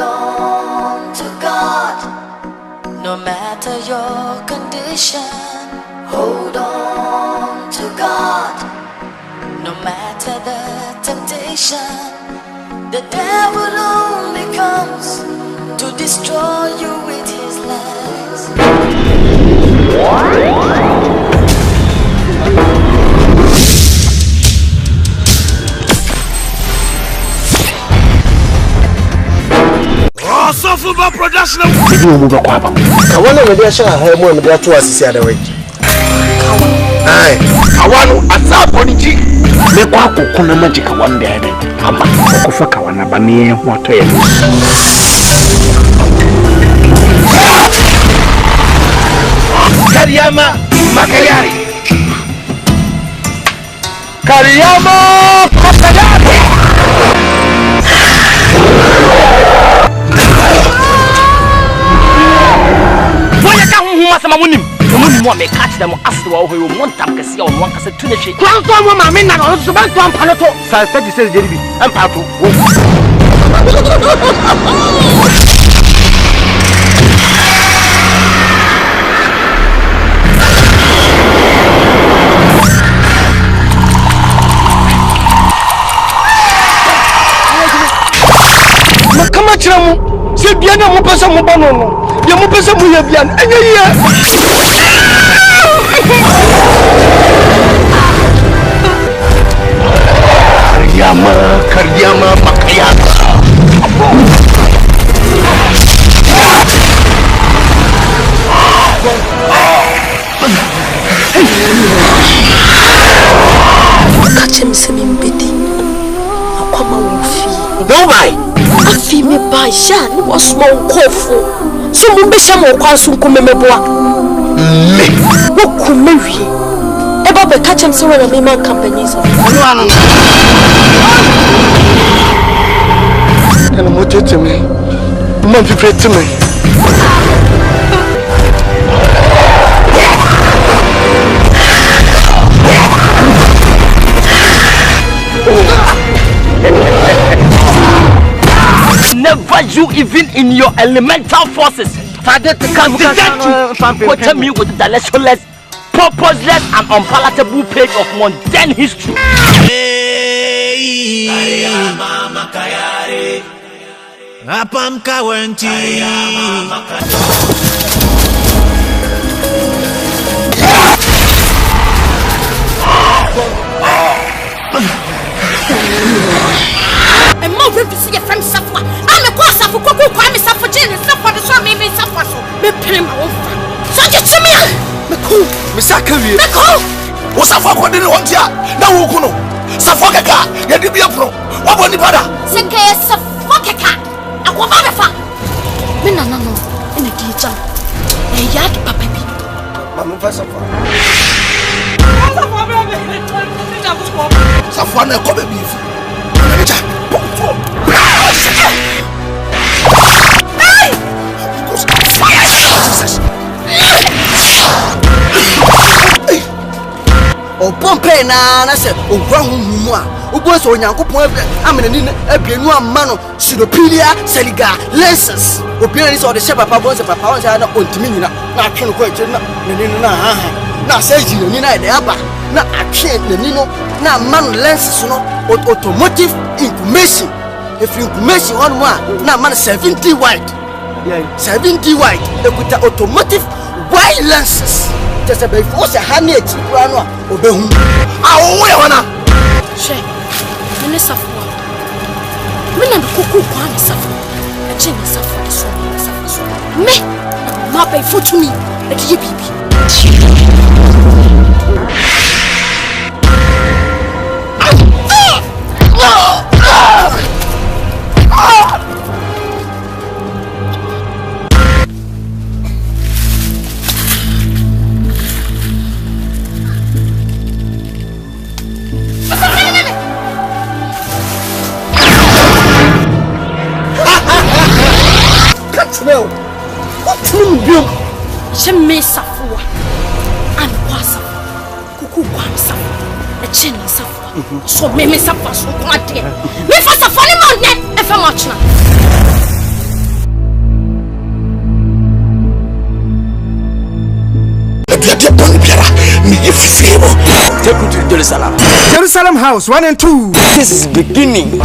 on to God, no matter your condition. Hold on to God, no matter the temptation. The devil only comes to destroy you with his lies. So football production. You move up. I want to be a share her more than two as the other way. I want to start on the cheek. Make up on a magic one day. I'm a fuck one about me. What to Kariyama Makayari. Kariyama Makayari. Someone may catch them as well who want to see on one cassette to the ship. Crown my men are also back to Palato. Says JB and Pato. Come on, Chamo. C'est bien de mon passé mon banon. Je me passe muy bien. Kariyama Makayama. Catch him swimming bidi. Akwama Don't buy. Afi me buy shan was small kofu. So mubesha mo kwasu kumemeboa. Me. Woku mewi. Eba be catch him so when me man companies. No. And I'm motivated to me. Man prepared to me. Never you even in your elemental forces. Father to come to me with the directionless, purposeless and unpalatable page of mundane history. Mama Kayari, Apam Kawanti. I'm more ready to see a friend suffer. I'm a course of Coco, I'm a suffer, Jenny, suffer the swan, maybe suffer. Me pay my own. So get to me. Cool, Miss Akari. What's a fuck when you want ya? Now, Kuno, Safaka, Yadibia Pro, what on the brother? Seke Safaka, a Wabarafa. Minano, in a teacher. A yard, Papa. Mamma Fasafa. Safwana, come beef. O pompe na se o gwa humu a o bo so onyankopon amene ni abienu amano sidopilia seliga lenses o bia ni so de she papa bon se papa on se na ontimi nyina na atwe no ko eche na ni na ha na se ji ni na de aba na atwe ni no na man lenses no automotive information if information on one na man 70 wide 70 wide ekuta automotive wide lenses just a bit force a honey no obehu awo we wana she me safwa me na kuku kwa me safwa e che me safwa so me ma pay for to me e di bibi Well, what you? She me safwa and wasa kuku kwa safwa e che me safwa so me safwa so kwa de me fa safwa ni mo ne e fa mo chna Jerusalem. Jerusalem House 1 and 2. This is beginning.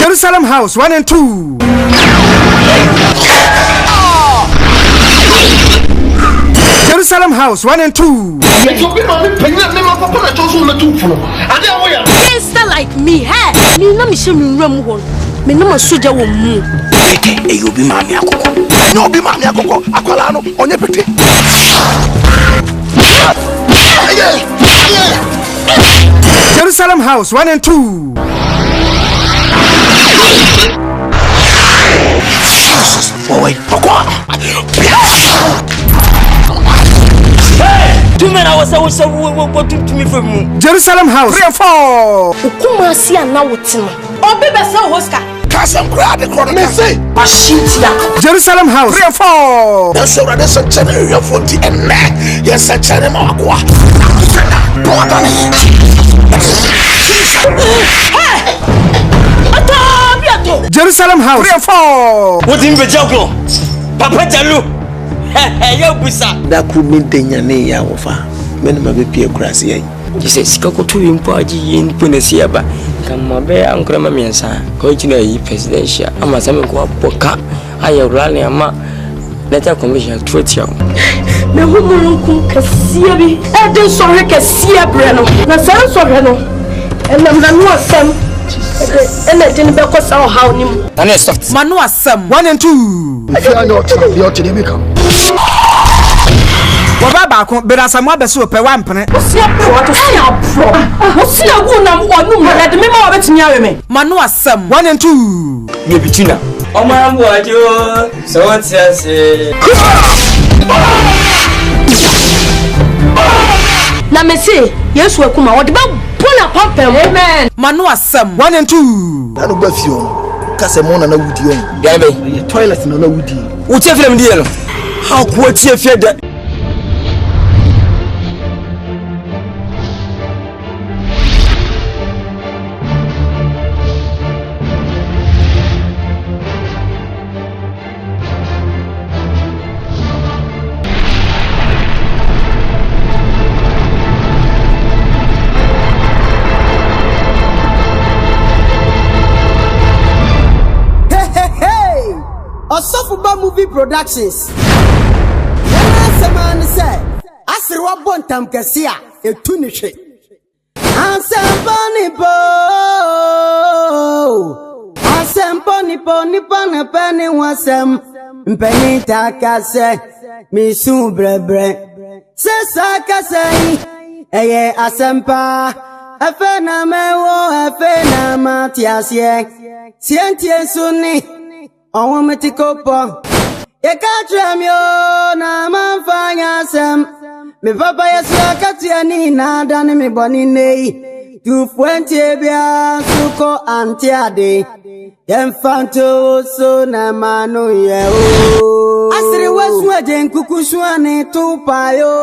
Jerusalem House 1 and 2. Jerusalem House 1 and 2. Gangster like me, hey. Me no me show me room one. Me no soldier wo mu. Pete you be mami akoko. No be mami akoko. Akwala no onye pete. Jerusalem House 1 and 2. Boy, Hey! 2 men I was what to me from Jerusalem House 3 and 4. Ukuma si ana wotima. Obi be se hoska. Kasem kra de kro na say. Jerusalem House 3 and 4. That's already that's a channel for the end. Yes, a channel makwa. Jerusalem House 3 and 4. What in the jungle? Papa Jalu. Hey, yo, Busa. That could mean Denyane Yawafa. Men may be a crazy. Jesus, Coco to Impaji in Punesiaba. Come my bear, Uncle Mamiansa. Coaching presidential. I'm a Samuel Poca. I have rally a ma. Let a commission truth you. Me humu kasia bi. E den so he kasia bre no. Na san so he no. Enam na no asem. Ena den be ko sa how nim. And it's soft. Manu asem 1 and 2. If you are not the make am. Baba baako berasa mo abeso pe wa mpene. Osia pro to sia pro. Osia gu na onu me de me ma obetimi awe me. Manu asem 1 and 2. You between. Oh my boy, so what's this? Na me say, yes we kuma wo de ba bona pampem. Amen. Manu asem 1 and 2. Na no ba fio. Kase mo na wudi on. Yeah me. Toilet na wudi. Wo tie film die no. How ko tie fie de. Osofuba Movie Productions. Seman say, Asirwa Bontam Kasia, a tunishe. Ansemponi po, Ansemponi po, Nipana penny wasem, Penny takase, Misu brebre, Sesakase, Eye Asempa, Afena mewo, Afena matiasye, Sientie suni. On me tikopo, ye catch me na manfanya sem. Me papa yes katiani na dani me boni nei. 220 bia suko antiade. Yemfanto so na manu ye o. Asiri wesu ajen kukushuane tupayo.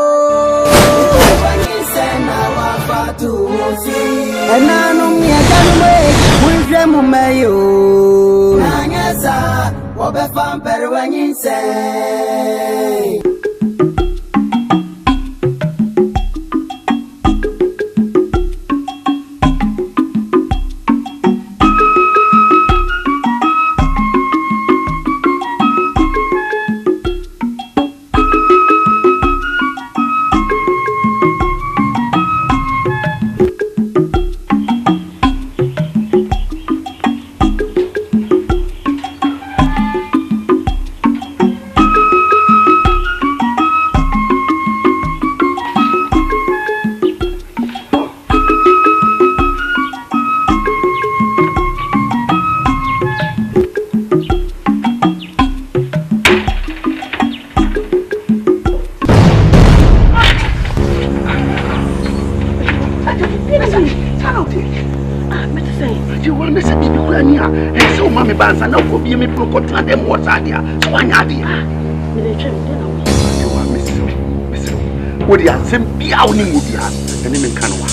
NYINSEN na wafatu mosi. Enanu miakanwe mwifre mumeyo. Nanyasa wabefa MPEREWA NYINSEN. Banza na ko bi me prokota dem wasadia so anyade me dey try me dey na wo wa miss wo di asem bi a woni mu bia ene me kan wa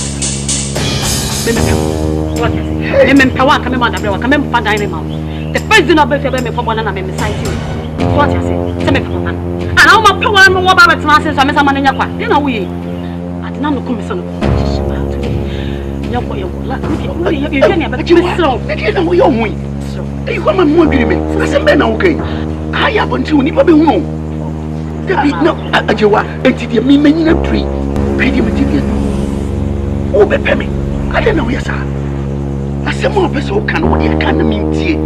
me me pawa ka me manda brewa ka me mpa dan me ma the first din of be me pom na me site What you say? Say me papa. And how my power no what about my sense so me sama na nya kwa. You know we. Ati na no come so no. Ya kwa ya la. You can never be slow. You know we on we. You come and more agreement. I say me na okay. I have until ni pa be hu. David no ajewa enti de me nyina tree. Pedi me tibia. O be peme. I don't know yes sir. I say more person can what you can mintie.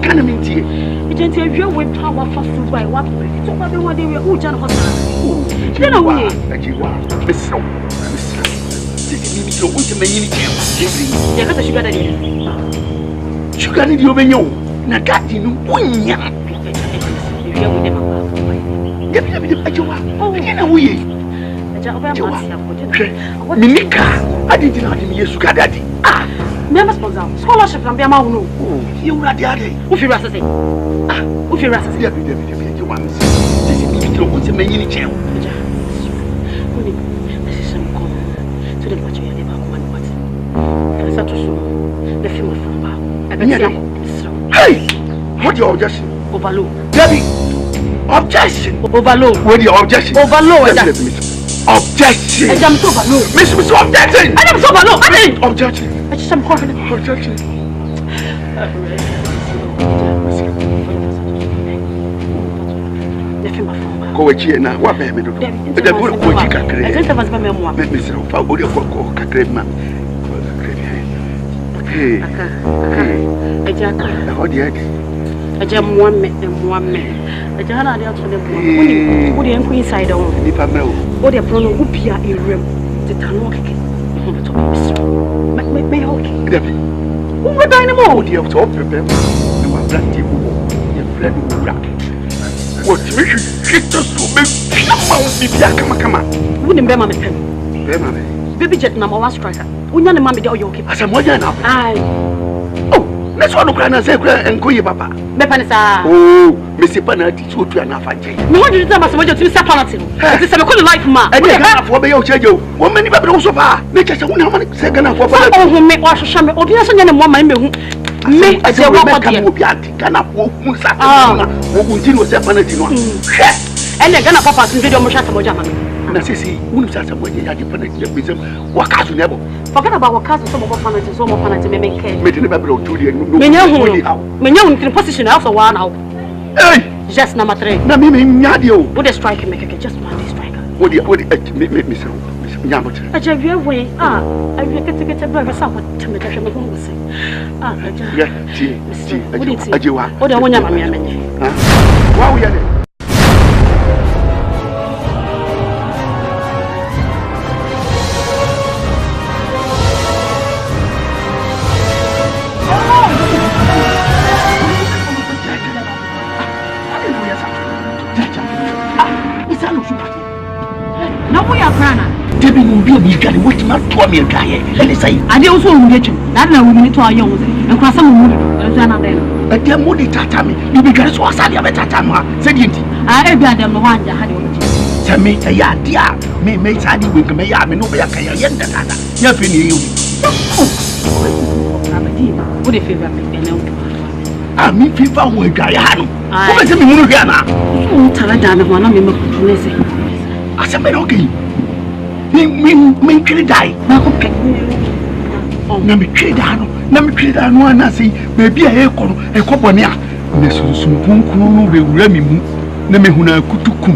Can mintie. It ain't a real way power for food by what way. So what they want they who jan hospital. You know we. Ajewa. Miss Sisi mi so unti me nyini kem. Ya kata sugar daddy. Sugar ni di obenyo. Na gadi no unya. You with them. Yep, ajewa. You know we. Minika, I didn't know him. Yes, sugar daddy. Ah, never sponsor scholarship from Biama. No, you are the other. If you rasa say, if you rasa say, you want to see to what's a many child. This is some call to the watch you never one what. That's a true. The film from Bow. Hey, what your objection? Overload. Debbie, objection. Overload. What your objection? Overload. Objection. I am so overload. Miss objection. I am so overload. I mean, objection. I just am confident. Objection. Go away now. What baby do? The good go kakre. I just was my memoir. Miss Fa body of kakre man. Hey. I just how the heck? I just one man. I just had a to the moon. Would you inside on? If I know. What a pronoun would be a room. The Tanok. May okay. Debbie. Who would dynamo? You have to open them. You are that you your friend will rap. What you should just to make come on. Wouldn't be my pen. Baby jet number one striker. We know the mammy or your keep. As a mother now. Aye. Oh, let's all look and say, and go your papa. Bepanisa. Oh, Missy Panati, you to an affray. No one did tell us what you said. It's a good life, ma. I didn't have for your schedule. One many people so far. Make us a 1 second of what who make wash a shaman or the other woman. Me, I say, what will be at Ghana for Musa? Who continue to Panatino. And they're gonna pop us in video Moshata. Nasisi, unsa somebody had dependent wisdom. What has never forget about what cousin some of our so more fun to make care. Made never broke to the Menyon in position also one out. Hey, just number 3. Nadio, would a striker make a just one striker? Would you make me so? Yamut. I have your way. I will get a brother somewhat to make a home say. What did you want? What I want to Wow, yeah. Debbie will be a big guy, which not to me a guy. And say, I also get you. That now we need to our young and cross some mood. But their moody tatami, you began to ask a better time, said you. I have them one that had you. Send me a yard, dear. Me make Sadie with me, I mean, no way I can get that. You're feeling you. What if you have I mean, people will guy. I want to be Mugana. Oh, Taladana, one of me. I said, okay. Me kill die. Na me kill down. Na me kill down one na say baby e ko bone a. Na sunsun kunkun no be wura mi mu. Na me hu na kutukum.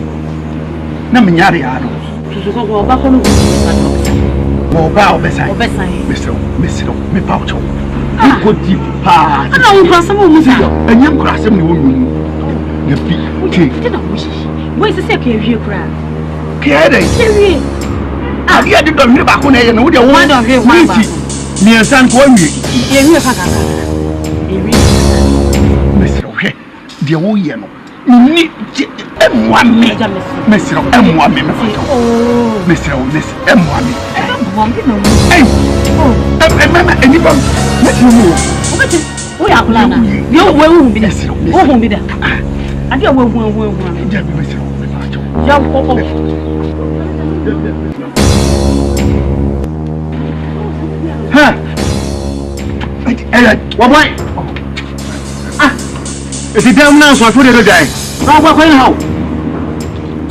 Na me nyare ya no. Sunsun ko ba ko no. Wo ba obesan. Mesro. Me paucho. Me go deep pa. Ana wo krasam wo musa. Anyam krasam ni wo mu. Na bi. Okay. Wo is say ke wie kra. Ke dey. Ke wie. I did not hear back on a no one of him. Near San Juan, Mr. Okay, the old yellow. You need M1 Mr. M1, Mr. Miss M1. Hey, anybody, let you move. We are planning. You will be there. Won't be there. I don't want what boy? Ah, is it down now? So I put it a day. What how?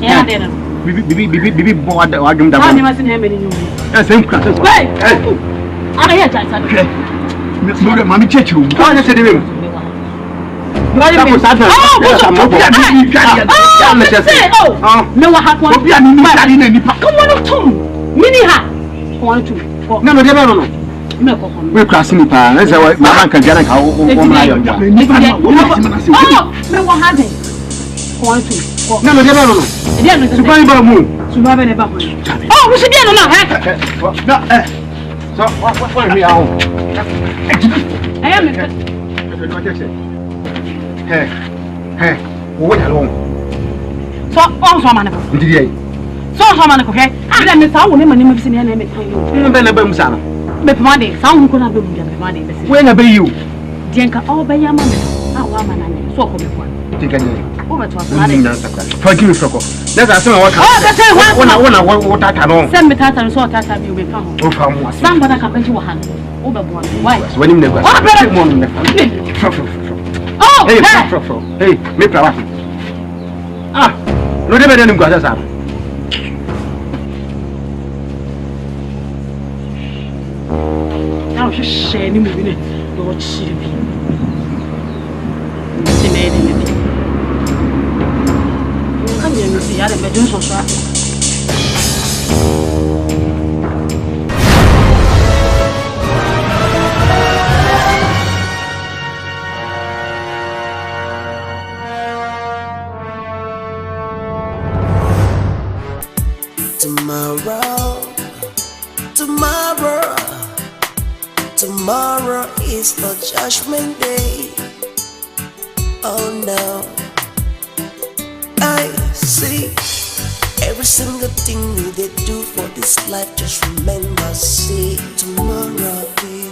Yeah, then. Bibi board or I don't know. I must have any. Same class. Wait. I hear that. Mammy Church. I said to him. We're crossing the pan. That's why my man can get a cow. Hey, what alone? So, also, man. So, man, okay? I don't know how many minutes in any time. But money, sound could have been money. When I be you, Jenka, all by your man. How woman and so over to us. Forgive me, Froko. That's a song. What I can send me that and so that you will come. Somebody can bet you a hand. Overboard. Why? When you never. Oh, hey, me proud. Ah, no, never done him got us up. Now she's sharing moving it. Lord, she be. She made anything. Come here, you see, I have been so sharp. Tomorrow is the judgment day. Oh no, I see every single thing they do for this life. Just remember, see tomorrow day.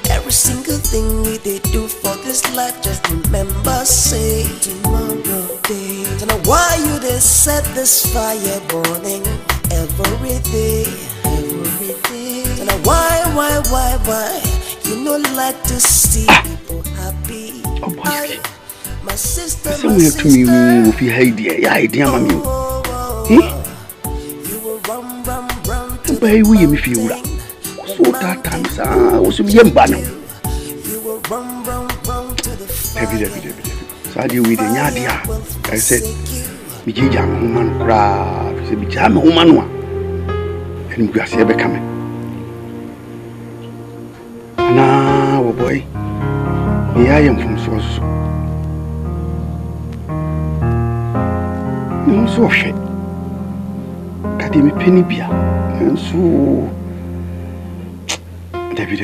Every single thing they do for this life. Just remember, say tomorrow day. Don't know why you they set this fire burning every day. Don't know why. You know, like to see people happy. My sister, to me, if you hate the idea, mammy. You will run By we, if you were so that times, I was a young banner. You will run to the fire. So I deal with the Yadia. I said, Mijam, woman, crab, said, Mijam, woman, and we are ever coming. Now, oh boy, here I am from source. No, so shit. Got him a penny beer, and so David.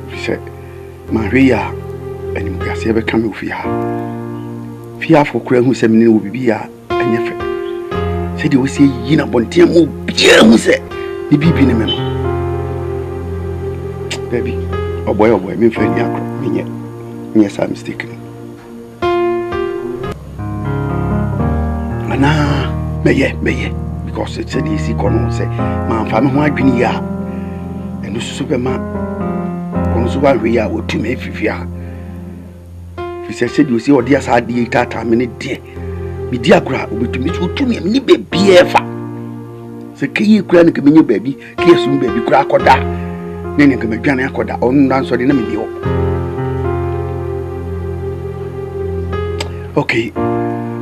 He said, Maria, and we are ever coming with her. Fear for Queen who said, will be here, and your said, you will say, Yina Bontiamo, Pierre, who said, the baby in a memo. Baby, oh boy, me friend me yes, I'm mistaken. Nah, me, because it's an easy corner. Say, my family might be here, and the Superman, on Suba, we are to me if you are. If you said you see, or dear, I did that time in it, dear. Me dear crowd will be to meet you to me, me baby ever. Say, can you cry and you baby, kiss me, baby, crack or that. Nene kama jana yako da ondan so de na mi o. Okay.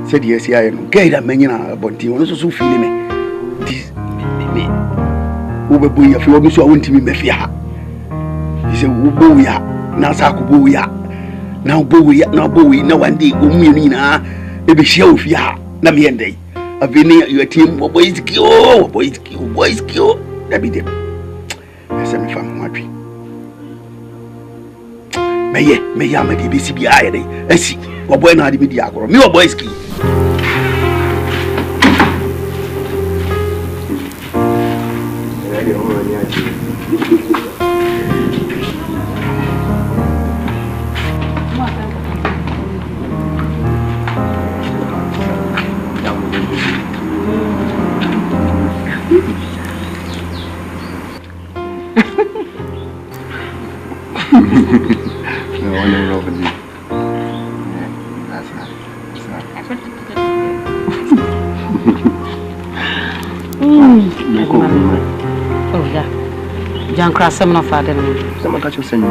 Said yes ya no. Gaida manyina bonti won so feel me. This me. Wo be boya fi wo mi so wonti mi mafia ha. He say wo boya na sa ko boya. Na boya na one day go mu ni na e be hia wo fi ha na me endai. Avini your team boys kill. That be them. Semi fam madwi meye amadi bisi bi ayede asi oboy na ade bi di agoro me oboy ski Jankra Semna Father. Someone catch you saying,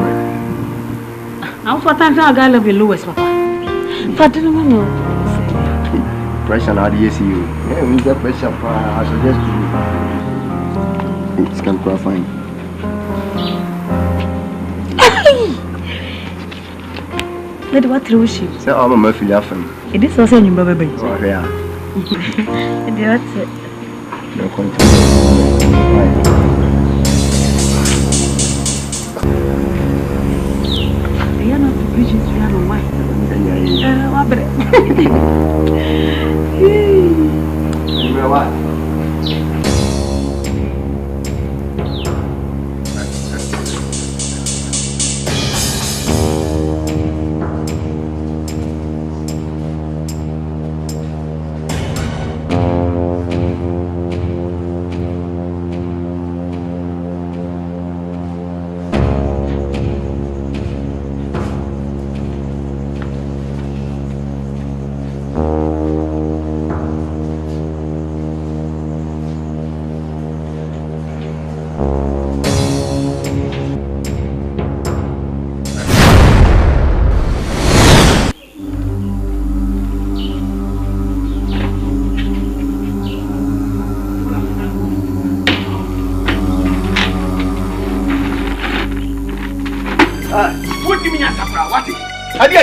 How for time I got love you, Louis, Papa. Father, no. Pressure, how do you see you? Yeah, we get pressure. I suggest you. It's can quite fine. Let what through she. Say, I'm a Murphy laughing. It is also in Baby. Oh, yeah. That's it. No continue. They are not the bridges, we are no white. What?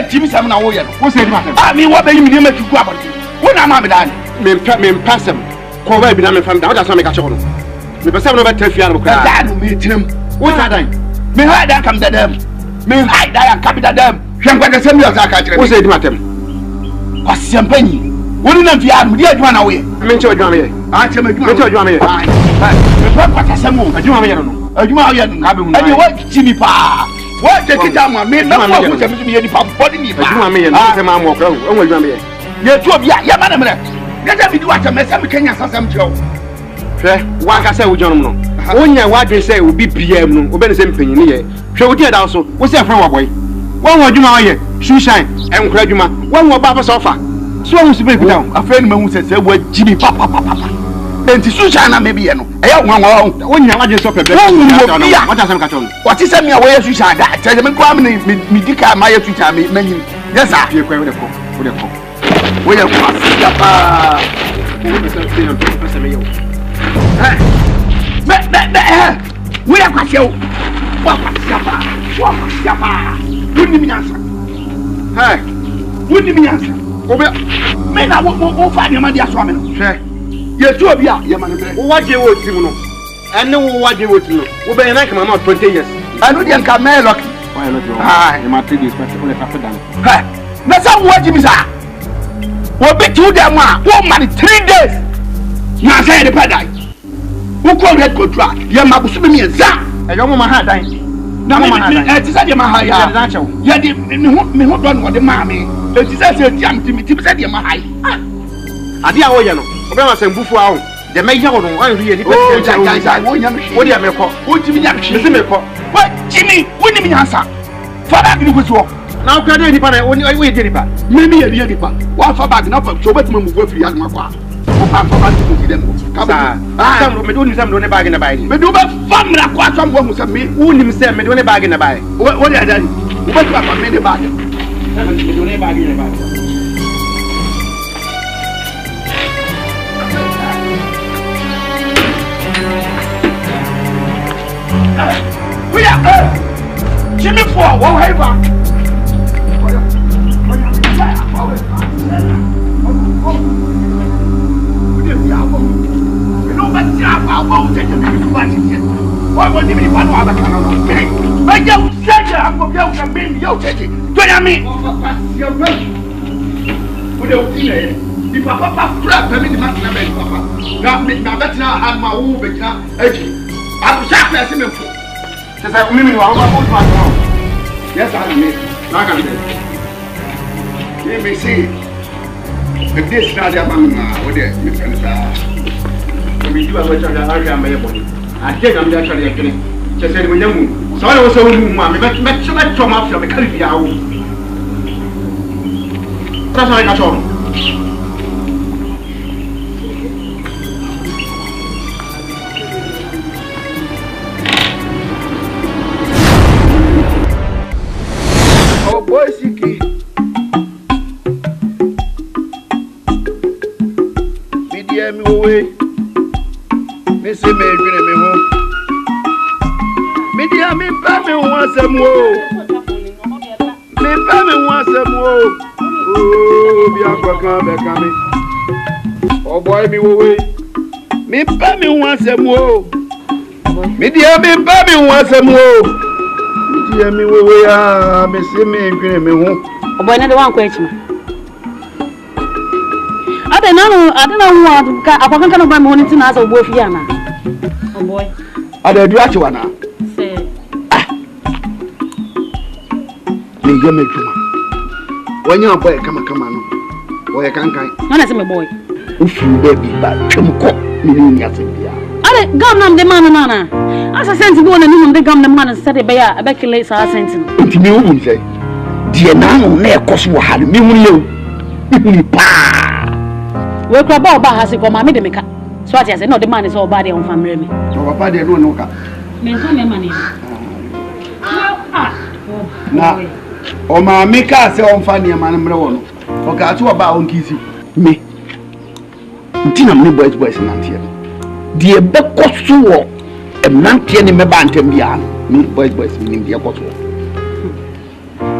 Jimmy Salmon, what's the matter? I mean, what do you mean to go about it? What am I done? Me pass him. Call by Binam from down, that's not make a show. Me pass over Tefiano. Dad, meet him. What's that? Me hide that come to them. Me hide that come to them. Young brother, send me a country. What's the matter? What's champagne? Wouldn't have you had me one away? I mean, to Johnny. I tell me, what you want me? I do want you what Jimmy Pa. What the kid down my man? No one was to be any body. You want me and I'm walking. Oh, my God. You're too young, man. Let me do what I mess up. Can you have some joke? What I say, we don't know. Only what they say will be PM, open the same thing here. Show it also. What's that from away? One more Juma here, Shine, and Crajuma, one more Papa sofa. So I was to break down. A friend who says, well, Jimmy Papa. And to Sushana maybe, I have one when you are just up a bit. What is me away as you shall die? Tell them, come me, Dica, my future, many. Yes, sir. You're quite with a call. We are we are quite you. What wouldn't me answer? Hey, wouldn't me answer? Men, I won't find your money as woman. Yes, two of you, man. What you would do? I know what you would do. We'll be like my mouth 20 years. I know you can mail. Why not? I am a 3 days, but only half a done. That's how what you are. We'll be 2 days, 3 days. You are saying the paradise. Who called that contract? Your mother should be me and Zah. I don't want my heart dying. No, I decided your Mahaya. You did me who don't want the mammy. It is as a young Timothy said your Mahai. I dear Oyano. Obama saying Buffalo, the major one really. Oh, guys, I want you. What do you make? What do you mean? What, Jimmy? What do you answer? Father, you was wrong. Now, can I only wait? Maybe a year. One for back enough so better move with you as my father. I'm for us to see them. Come on, I'm doing some bag in the bag. But do not fun like what someone who said me, who himself made a bag in the bag. What are they? What about many bags? We are Jimmy for one haven. Why won't you be one of the canal? I don't say I'm going to be your city. Do you mean? We don't see it. If Papa flap, I mean, the man, Papa. Now, that's now have my own big I'm shocked as him. Says I mean, yes, I mean, not going to let me see. If this is not your mamma, what is it? We do have a child that I am my body. I think I'm actually a killing. Just said, when you move. So I was so mammy, but so much from after the Caribbean. That's how I got on. wowe. Me say me dwene me ho. Me dia me pa me ho asem wo. Me pa me ho asem wo. Oh, bi akwaka be ka me. Oh boy me wowe. Me pa me ho asem wo. Me dia me pa me ho asem wo. Me dia me wowe ya me say me dwene me ho. Oh boy na de wan ko echima. Ade na no ade na wo ka akwakan no ba me woni tina asa obo fi ana. Oh boy. Ade du achi wana. Say. Me ye me dwuma. Wanya boy kama no. Boy kankan. Na say me boy. Ufu baby ba twem ko me ni ase bia. Ade gam nam de man na. Asa senti bo na ni nam de gam na man se de be ya e be kile sa senti no. Nti me wo say. Die na no na ekoso wo ha me hu lew. Me hu pa. We kra ba oba ha se ko ma me de meka. So ati ase no de man is oba de on famre me. So papa de no ka. Me nso me man ni. Na o ma me ka se on fa ne ma mre wo no. O ka ati oba on kisi. Me. Nti na me boys na ntie. Die be koso wo emnantie ne me ba ntem bia no. Me boys me ndie koso.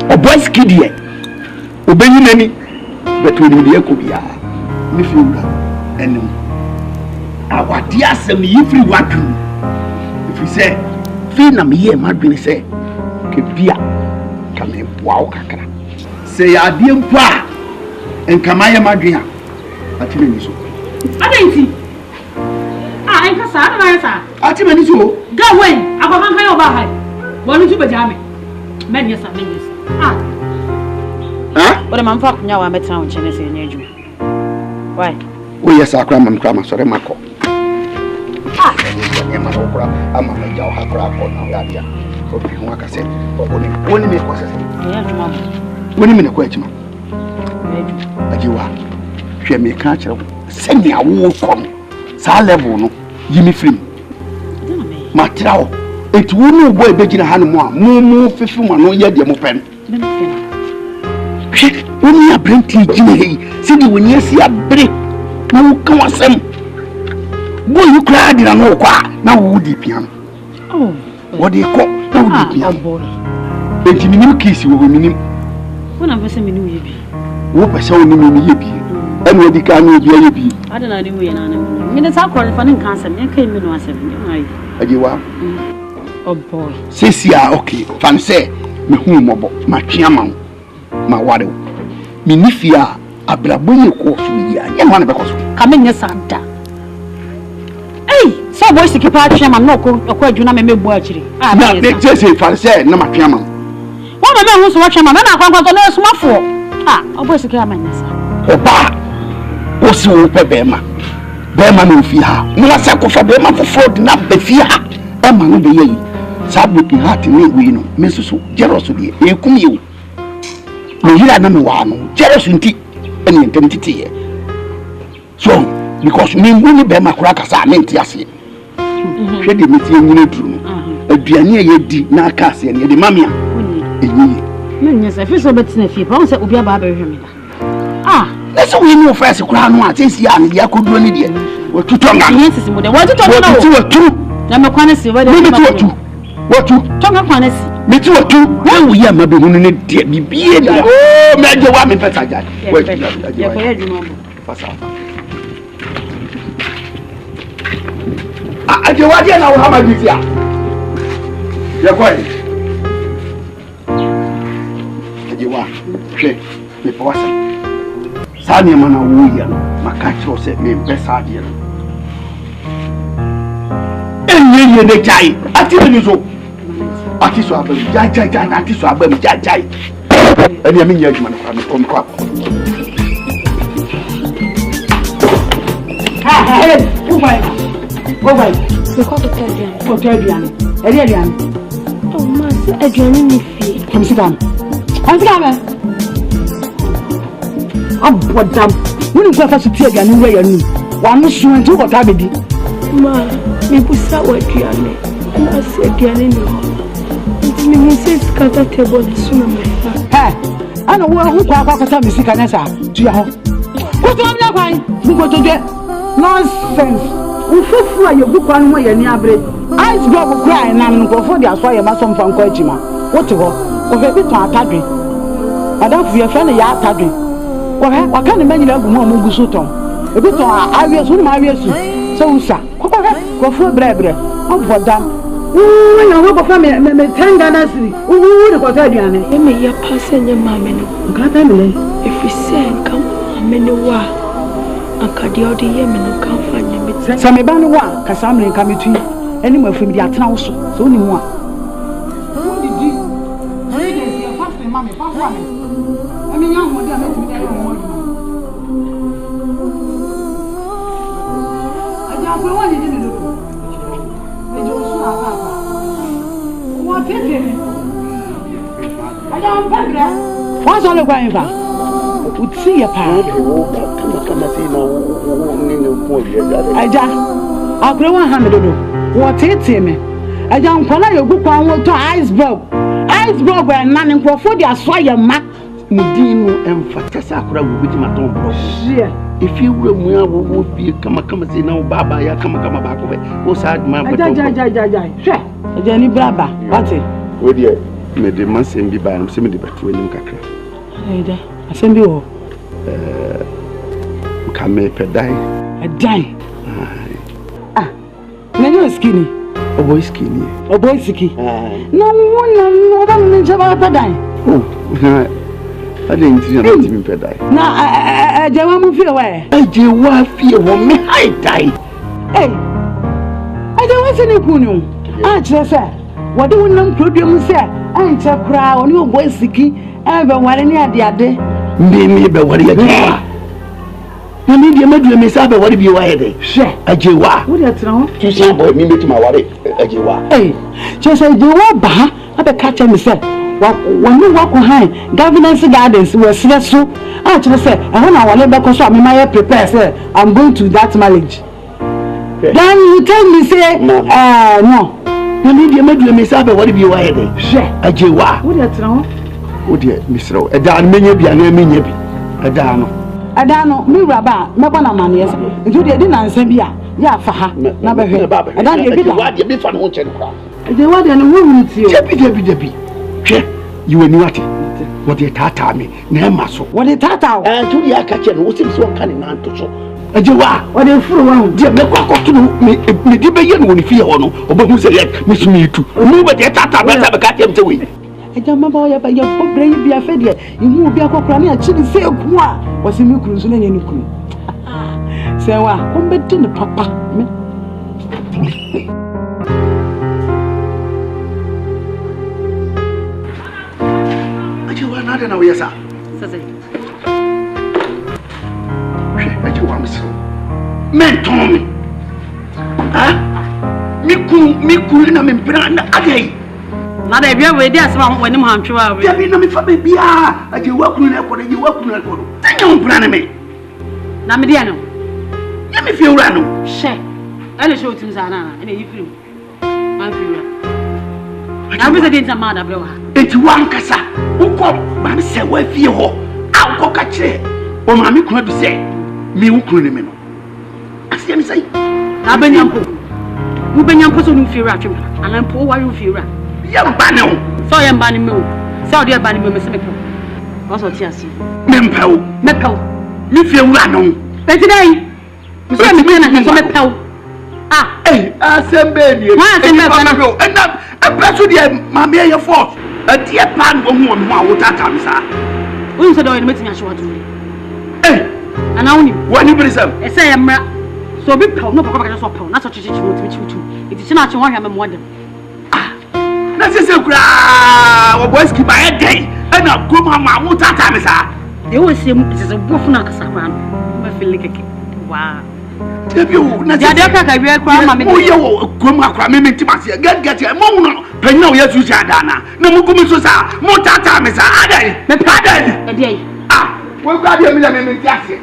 O boys kidie. Obenyi nani. Beto ni de ko bia. Me fi ura enem. Awadi asem yi free wadu. If you say fi na me ye madwene say ke bia ka me boa o kakra. Say ade mpa enka ma ye madwene ati me ni so. Adenti. Enka sa ada na sa. Ati me ni so. Ga wey, akwakan kan oba hai. Wonu tu beja me. Men yes. Ode man fa kunya wa metra won chene se nya adwuma. Why? Oh yes, akra mam kra sorry mako. Ne ma okra ama me jaw hakra ko na ya dia. Obi ho aka se. Woni me ko se. Ya adwuma. Woni me ne ko adwuma. Ajiwa. Hwe me ka kire se ne awo kom. Sa level no yimi film. Matrawo. Eti wonu boy begina hanu mo a mu fifi mo no ye de mo pen. Woni abrenti gine hei se di woni asi abre na wo kan wasem boy you cry dina no kwa na wo di pian what dey call na wo di pian enti minim kisi wo minim wona pese minim ye bi wo pese wo minim ye bi enu odi ka na obi ye bi ada na di wo ye na na mi de sa kwori fa ne kan asem me kai mi no asem ai ajiwa oh boy sesia okay fan say me hu mobo ma twa ma ware mi nifia abrabo ye ko so ya ye no na be ko so ka me nya sada so boy siki pa atwe man no ko adwuna me mebu akire na de say farise na matwe man wo me hu so watwe man na akwankwa to na sumafo boy siki amanya sa oba o si wo pe be ma no fi ha na sa ko fa be ma fofo na be fi ha e ma no be ye sa broken heart ni wi no me so jealous de e kum ye no hira na me wa no jealous nti ene ntem titi ye so because me nguni be ma kura kasa me nti ase hwe de meti ngune duru aduane ye di na aka ase ne de mamia enyi me nya se fi so betina fi pa on se obi aba be hwe me da let's we know first kura no atesi ya ne dia koduro ne de wotutonga ye sisi mo de wotutonga na wotu na me kwane se we de wotu tonga kwane se meti wotu wo ya ma be hunu ne de bibie ni me je wa me pesa ja we ye ko ye djuma fasa aje wa dia na wo hama bifia ye ko aje wa hwe me pa wasa sa ne mana wo ya no maka kiro se me pesa dia no enye ne jai ati ni so ati so abam jai ati so abam jai eni ami nya adwuma no kwa me kom kwa Go by. We call it Adrian. Oh, Adrian. Adrian. Oh, Master Adrian in the fee. Come sit down. I'm what damn. When you go for to take a new way, one is soon to what I did. Ma, me push out Adrian. And I said, Adrian, it's me says scatter table soon. Hey, I know who quite a music and answer to your home. What do I like? Who go to get? Nonsense. Ufufu a yogu kwa no ye ni abre. Ice block cry na nkofo de aso ye maso mfa nkwa achima. Wote ho. O fe bi ton atadwe. Madam fu ye fe ne ya atadwe. Wa ka ne manyina agu mo gugu so ton. E bi ton awie so ni ma awie su. So usa. Ko fu brebre. O bodam. Ya wo ko fa me tenga na siri. De ko ta aduane. E me ya pass nya mama no. Nkata me le. If we say come mama no wa. Akadi odi ye me no kan fa nya me. Sa me ba no wa ka sa me nka me tu. Eni mo afim di atena wo so. So ni mu a. Wo di di. Hey de si fa se mama fa fa me. Emi nya ho di a me tu di ayo mo. Aja ko wa ni di me do. Me jo so apa. Wo tete me. Aja on padra. Wa so le kwa infa. Uti ya pa. Kama si na nini ko ye dare. Aja. Akure wa ha me do. Wo tete me. Aja nkwala yogu kwa wo to iceberg. Iceberg wa na ne nkrofo di aso ya ma. Mudinu emfata sa akura wo bi ma ton bro. Yeah. If you were mu fie kama si na baba ya kama ba ko be. Wo sa aduma ba ton. Ja. Hwe. Aja ni braba. Ate. We die me de man sem bi ba no se me de batu anim kakra. Aja. Asem bi wo. Ka me pedai. Adai. Nani skinny? O boy skinny. O boy skinny. No ba me jaba pedai. Oh. I didn't see me pedai. Na jawa mu fie wa. Je wa fie wo me hai dai. Aja wa se ne kunu. Kire se. Wode wonam produce se anche kra oni o boy skinny. Ebe ware ni ade. Me be ware ya kwa. Na me de madu me sa be ware bi wa hede. Hwe. Ajewa. Wo de tena ho? Tusa boy me betima ware ajewa. Kire se jewa ba abe ka che me se. Wani wako hai governance gardens were so kire se ehun na wale be ko so me my prepare say I'm going to that marriage. Then you tell me say no. Na me de madu me sa be ware bi wa hede. Hwe. Ajewa. Wo de tena ho? Wo de misro eda menye bia na menye bi. Eda no mi raba me bona mane esa. Ntu de na nsa bi a ya fa ha na be hwe. Eda de bi da. Wa de bi fa no chen kwa. Ede wa de no wo wuti o. Debi. Hwe. You ni wati. Wo de tata me na ma so. Wo de tata o. Ntu de aka che no wo sim so kan na nto so. Ajewa. Wo de furu wa de me kwa kotu me de be ye no ni fie ho no. Obahu se ye me sumi tu. Mu be de tata be ta be ka tem te we. Eja maba ya ba ya pobre yi bia fe de ihu obi akokra na achi ni se ku a wose mi kuru so na nyani kuru se wa ko be de ne papa me aji wa na de na we yesa sase aji wa mso menton ha mi kuru na me mpira na adai na da bia we dia asema wani mu hantwa we ya bi na me fa bia aje wa kunu na kodo je wa kunu na kodo tanya mpra na me na me dia no ya me fi ura no she ele show tim sana na ene yifiri man fi ura na me se dia ntama da brewa enti wan kasa ukọ ba me se wa fie ho a ukọ ka kire o ma me kunu bi se me wo kunu ne me no asia mi sai na benyampo wo benyampo so no fi ura twem anampo wo wa fi ura yamba ne o so yamba ne me o so de yamba ne me se me ko o so ti asi mempew mi fie wura no enti dai mi se me na so mepew asembe ni wa asembe pa na apreso de mama ye force adi e pan wo hu no awo tata mi sa wo so de we meti nya hwe wadu ana woni wani brisam ese ya mra so bi pew no papa ka so pew na so chichi mo ti chichi iti china che hwa hwa me modem na sese kura wo boys ki ba e dai ana goma ma wo tata mi sa de wo se sese bofu na kasa kwa no ma feel keke wa debi o na ya de ka wi kwa ma me o ye wo goma kwa me menti ma se get mo no penna o yesu ja dana na mu gumi so sa mo tata mi sa adai me adai e dey wo gba de mi la me menti ase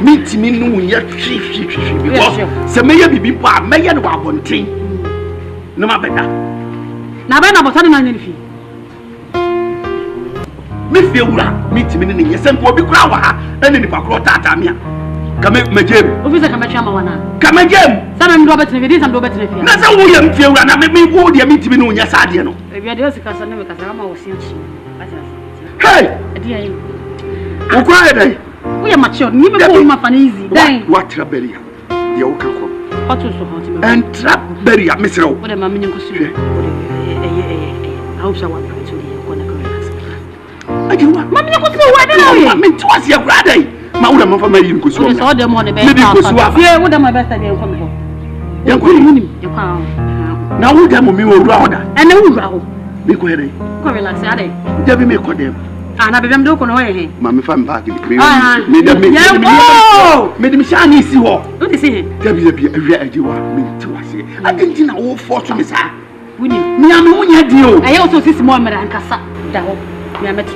miti mi nu ye twi because se me ye bibi pa me ye no wa bontin no ma beda na ba na botani na nyini fi me fi ewura miti mi ni ye se nko obi kura wa ha ene ni pakro tata mi a Come Majem. Officer Kamachama wana. Come Majem. Some Robert Nevis and Robert Nevis. Nasa William Fiona, and I may wood your meeting in your Sadiano. If you are the Oscar, because I'm always seeing. Hey! Who cried? We are mature, never my fan easy. What Traberia? The Okako. Hot and Traberia, Miss Rowe. What am I meaning to say? I hope someone comes to me. I do want Mammy, I mean, to us your brother. Maura Mama, you could swim all the morning. Maybe yeah, what am my best idea coming home? Young Queen, your pound. Now, who damn me will rather? And no row. Be query. Go relax, Addy. Debbie may call them. And I become doing away. Mammy, if I'm back, made me shiny see what. What is it? Debbie, a real idea. Me to us. I didn't know all fortune is high. We need me. I'm only a deal. I also see more and Cassa. Me met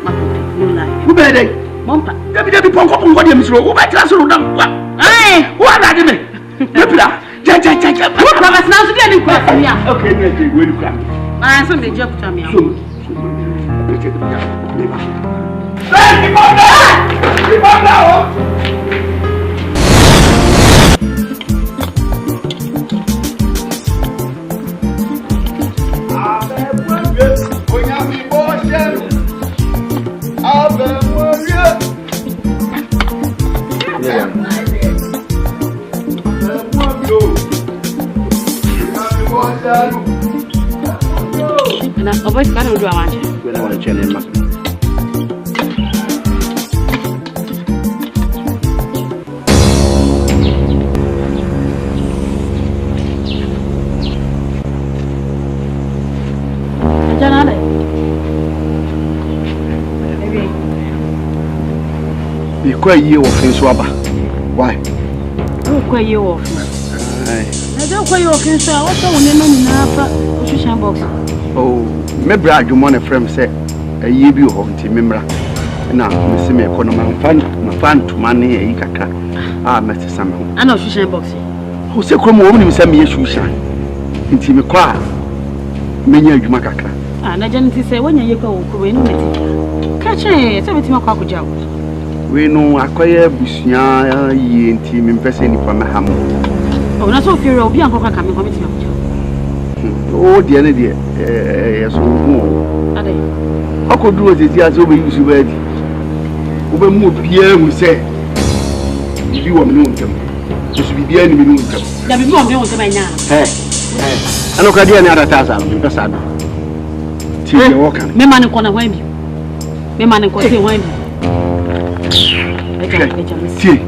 my no lie. Who better? Mompa. Debbie Ponko, what you miss? Who better? Hey, what are you? Repla. What was now to get in question? Okay, will you come? I saw the job to me. And I always got to do a match. When I want to tell him. You quite you off in Swaba. Why? Oh, quite you off. I don't quite you off in Swaba. What's the one box? Oh, maybe I do want a friend say a year be home to member. Now, Miss Me, my fan to money a kaka. Ah, Mr. Samuel. I know she's box. Who said, come on, you send me a shoe shine. Into me cry. Many of you, Macaka. And I gently say, when you go, catch it, 17 o'clock. We know acquire Busia, ye and team in person from a ham. Oh, not so fear of young coming from it. Oh, dear, yes, how could do it as over you ready? Over more Pierre will say, if you want to know them, just be the enemy. There be more known to my now. Hey, I look at the other thousand, because I know. Tea, walk. Me man, gonna win you. Me man, gonna win you. Tea,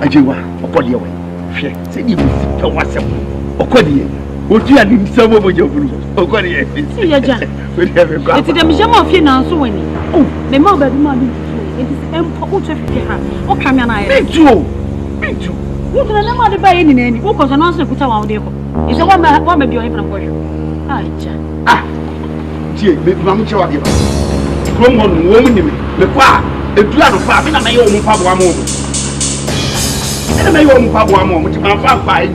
I do want a body away. Say you will what's up. Okodi, what you are in some of your group. Okodi, see your jam. We have a car. It's the museum of finance. Oh, the mother, money. It is important. Oh, come on, I. Me too. What can I never buy any? What was an answer put around there? It's a one baby or even a boy. Ah, gee, Mamma Chawaki. Come on, woman, the car. The blood of famine, my own papa moment. And my own papa moment, my papa.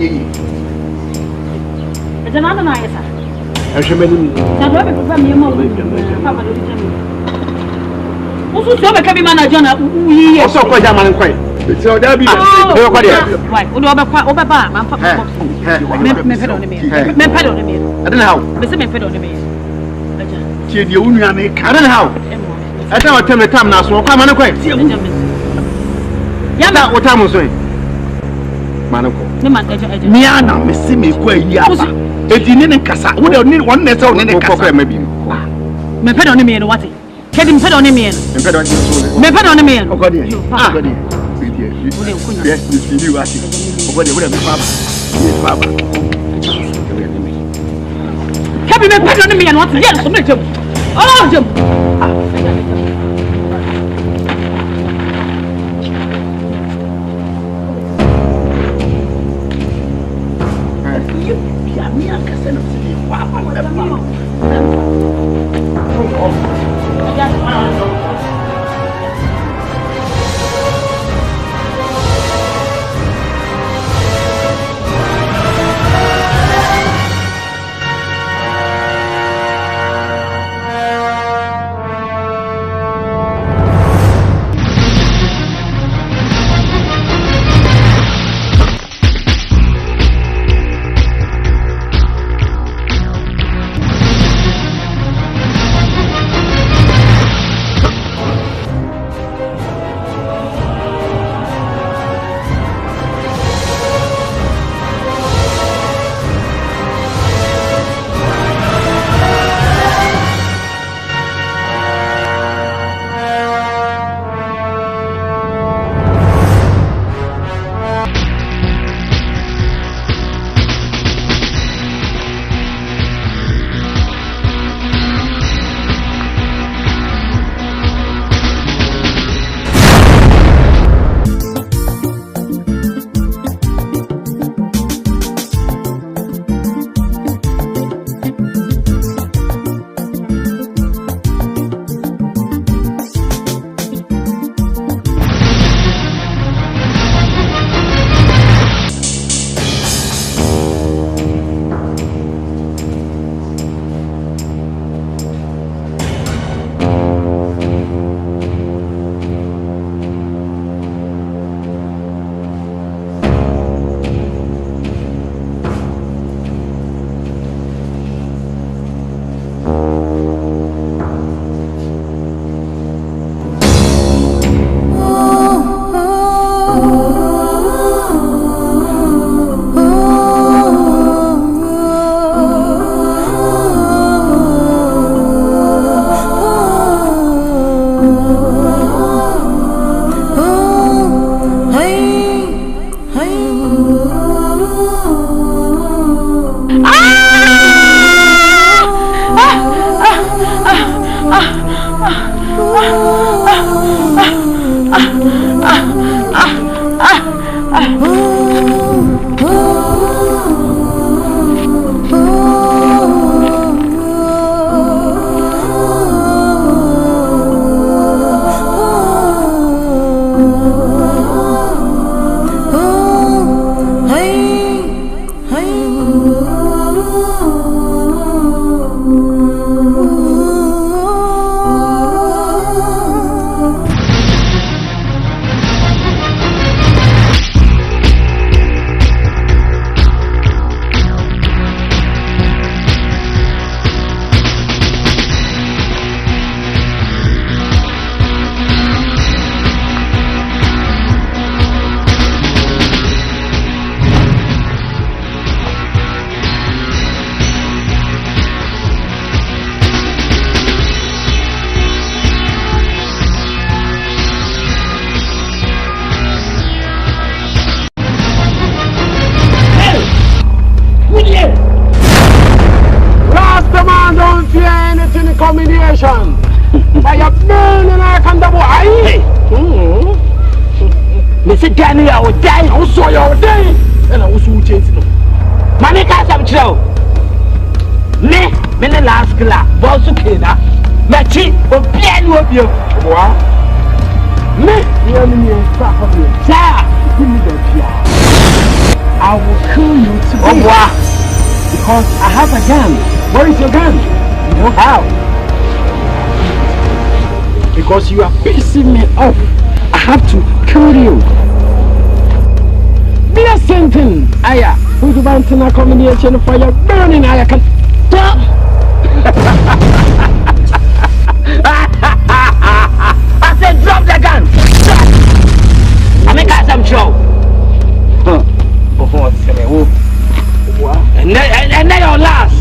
It's another night. I should make him. That's why we prefer me a moment. Also, so I can be manager. We also quite a man quite. So there'll be right. Would over Papa, my papa. Method on the mail. Method on the mail. I don't know how. Mr. Method on the mail. I don't know how. I don't tell the time now, so come on, quite. Yeah, what time was it? Manako. Miana, Miss Simi, where you are. If you need a cassa, would you need one net on any cassa? Maybe. Me pet on the man, what? Get him pet on the man. Me pet on the man. Oh, God, yes, you are. What would have been Papa? Have you been pet on the man? What's the answer? Oh, Jim. Combination. By a burn and I can double eye. Mr. Danny, I would die, also your day, and I also change it. Manica, I'm chill. Me, the last class, Bosukina, Machi, or Pian will be. Me, the enemy and stuff of you. Sir, give me the piano. I will kill you today. Because I have a gun. Where is your gun? You know how? Because you are pissing me off. I have to kill you. Be a sentence. Aya, who's about to combination for your burning? I can stop. I said drop the gun. Stop. I make us some show. And then your last.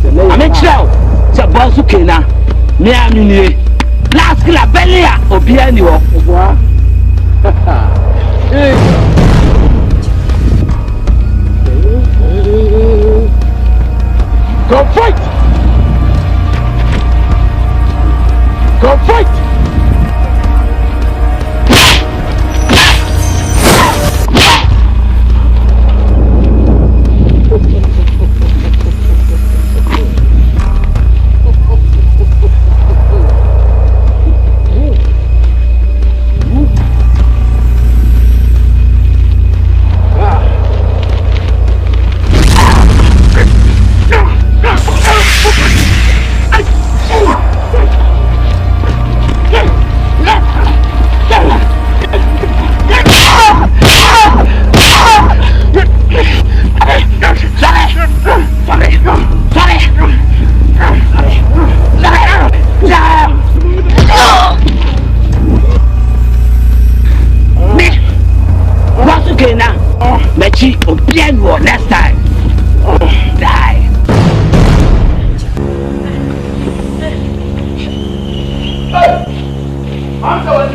I make sure. So boss okay now. Me am last killer Belia or behind you. Go fight! Go fight! Next time, die. I'm sorry.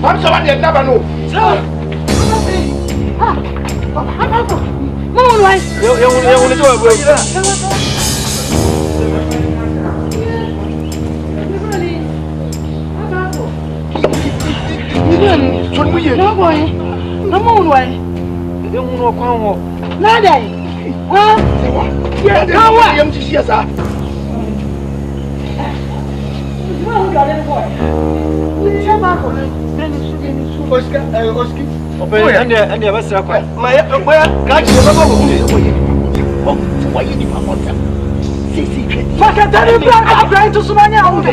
I'm sorry. You never know. No boy, no moon way. You don't know Congo. Nada. Huh? Yeah, no way. I'm just here, sir. Oscar, and the Western. My catch you. Why you need my water? Fuck, I'm trying to swing out.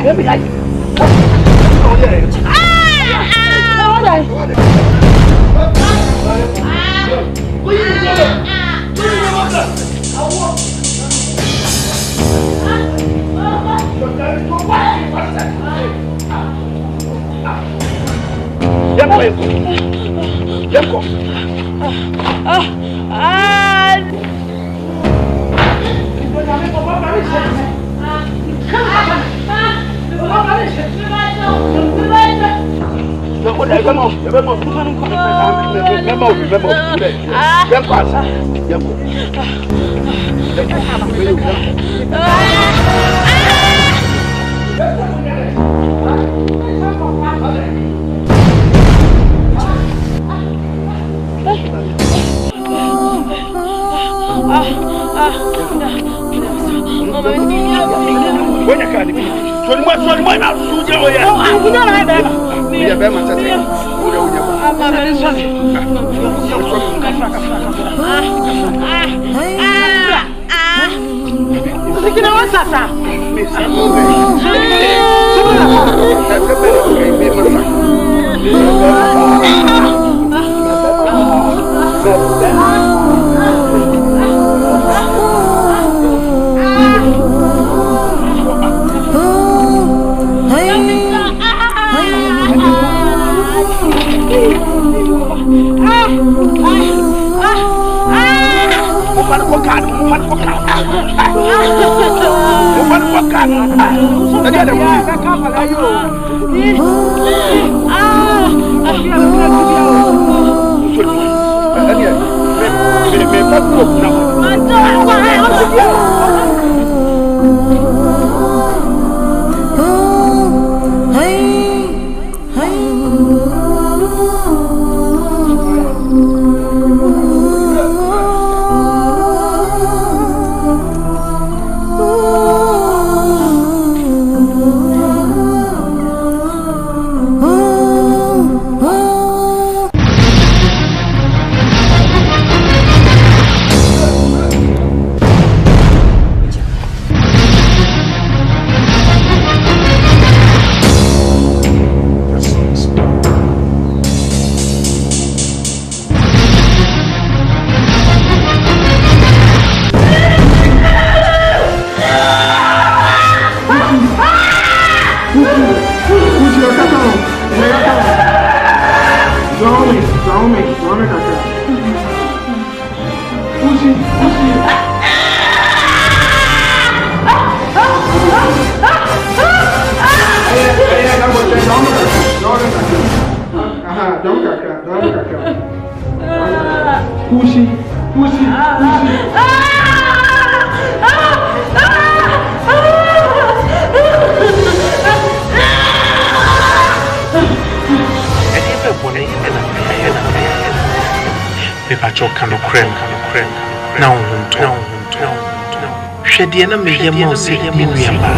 Shediana me yamose yamba.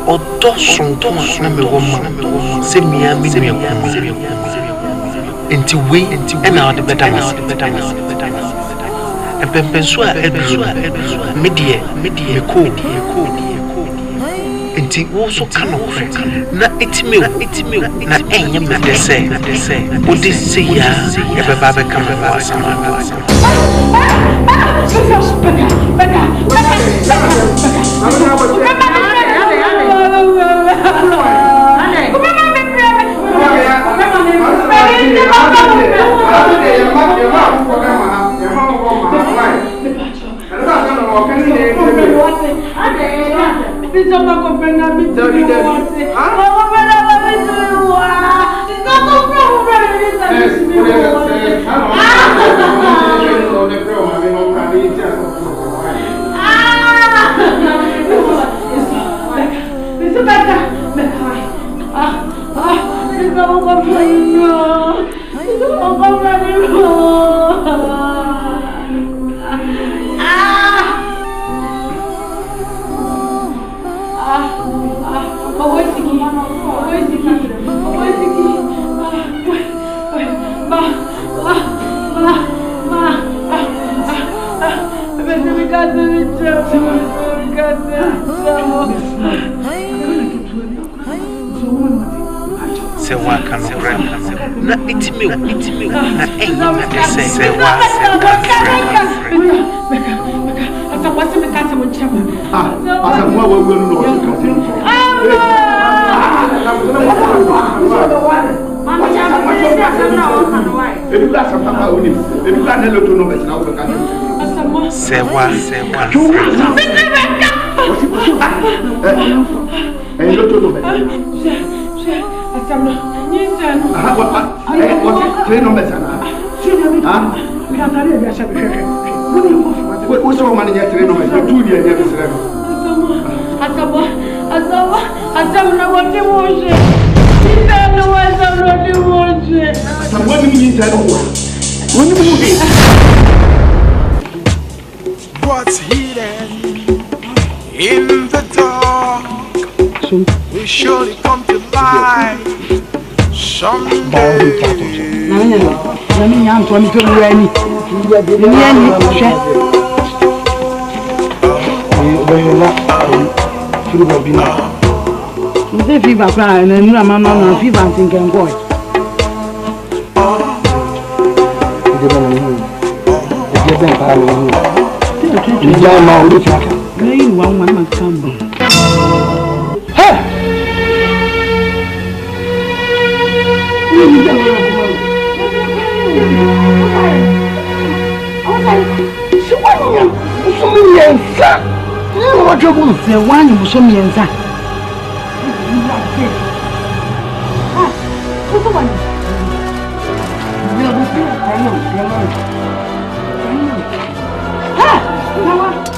Odo sonto na me woma se mia me nua. Enti we na ode bedama. Empempenso a eduru me die me ko. Enti wo so kanokre na etime na enye me dese. Odi se ya e beba be kama wasama. Sewa kanokre na itime na enye me sewa atapasi me kasa mo chama asa mo wa wo no o mama chama asa na o kanwai eduka sapapa oni eduka na loto no betina o ka sewa loto no betina Asamna, NYINSEN. What? 3 numbers, Anna. We have not even was so many yesterday, no, 2 years yesterday. Asama what they want. No one what they want. What do you mean that? What do you mean? What's hidden in the dark will surely come to light someday. The fever crying and Mamma fever thinking boy. One must come. What trouble? The one who saw me and that.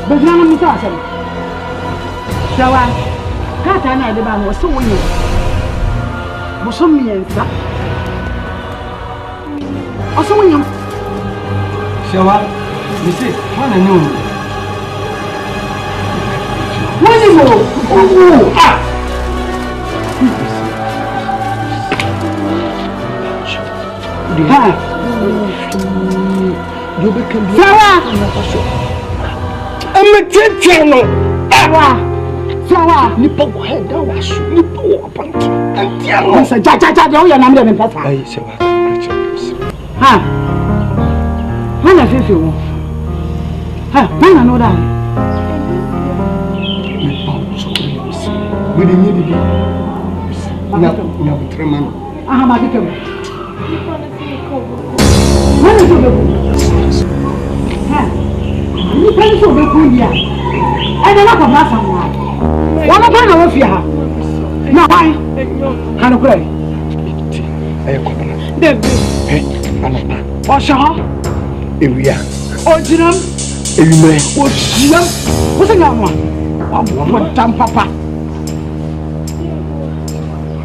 But now I'm talking. Shall I? Can't I know the man was so winning? Was so me and that. Also, when you shall I? You see, one and noon. What is it? Oh, ah! You become Sarah. I'm a channel. Sarah, you put head down. You put up and say, Jaja, you're not even better. I say, ha, when I feel you, ha, when I know that. We didn't need it. Now, tremendous. I have a victim. When is it? You can't so be good here. I don't know about someone. One of them of you. No, why? Can you play? What's your area? Oh, Jim. What's a young one? What time, Papa?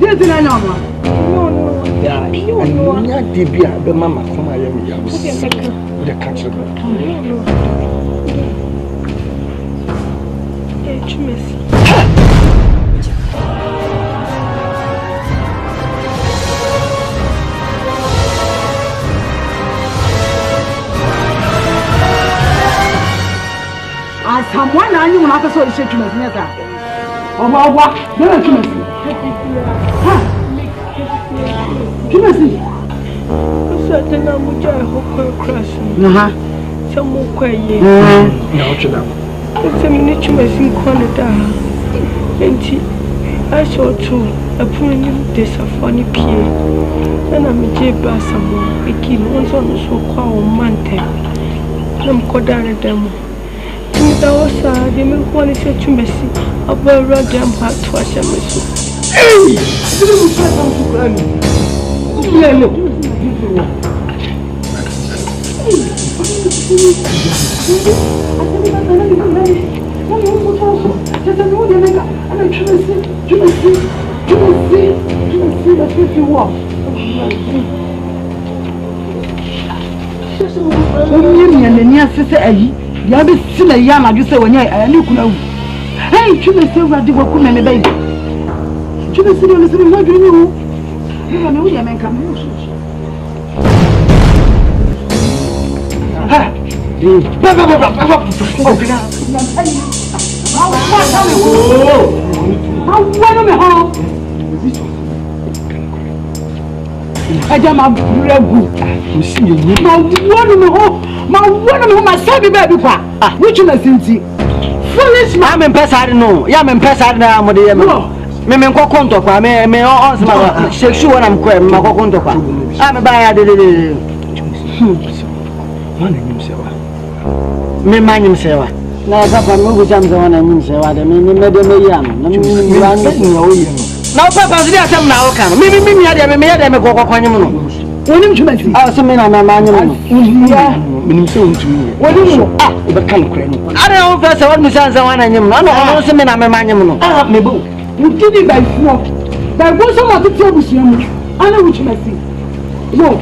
Yes, I know. Yeah, and you did be the mamma from my area. The country. As someone I knew when I saw the shit to me, oh, what? There are two. Kimasi. Certain I'm with your whole crash. Some more quiet. No, China. It's a miniature machine corner. And I saw too a pony funny pier. And I'm a jay bass someone. I keep once on so called Mante. I'm called down a demo. That was the milk one is to Messi. A bird jam hat to a shamus. Hey! You be still a yam, you say when I look now. Hey, you may say what you were coming, baby. You may say, listen, what do you know? You know, you may come. I am a good. You see, you my one of my baby, which you listen to. Foolish, I'm in Passad, no, I'm in Passad now. Me go conto kwa me on my sexual I'm quite my conto kwa. I'm a buyer. Me mind himself. Now, Papa, no jams on and himself. I mean, me made a young. Now, Papa, there are some now. Me, I go. Wonim chumasi. Ah, so me na manyem no. Ya. Minim se untumi. Wonim Ah, e be kan kra ni. Are o fa se won mi san san wan anyem no. No so me na manyem no. Ah, mebo. Mutidi by four. By go so ma tutu obusia mu. Ana wo chumasi. Wo.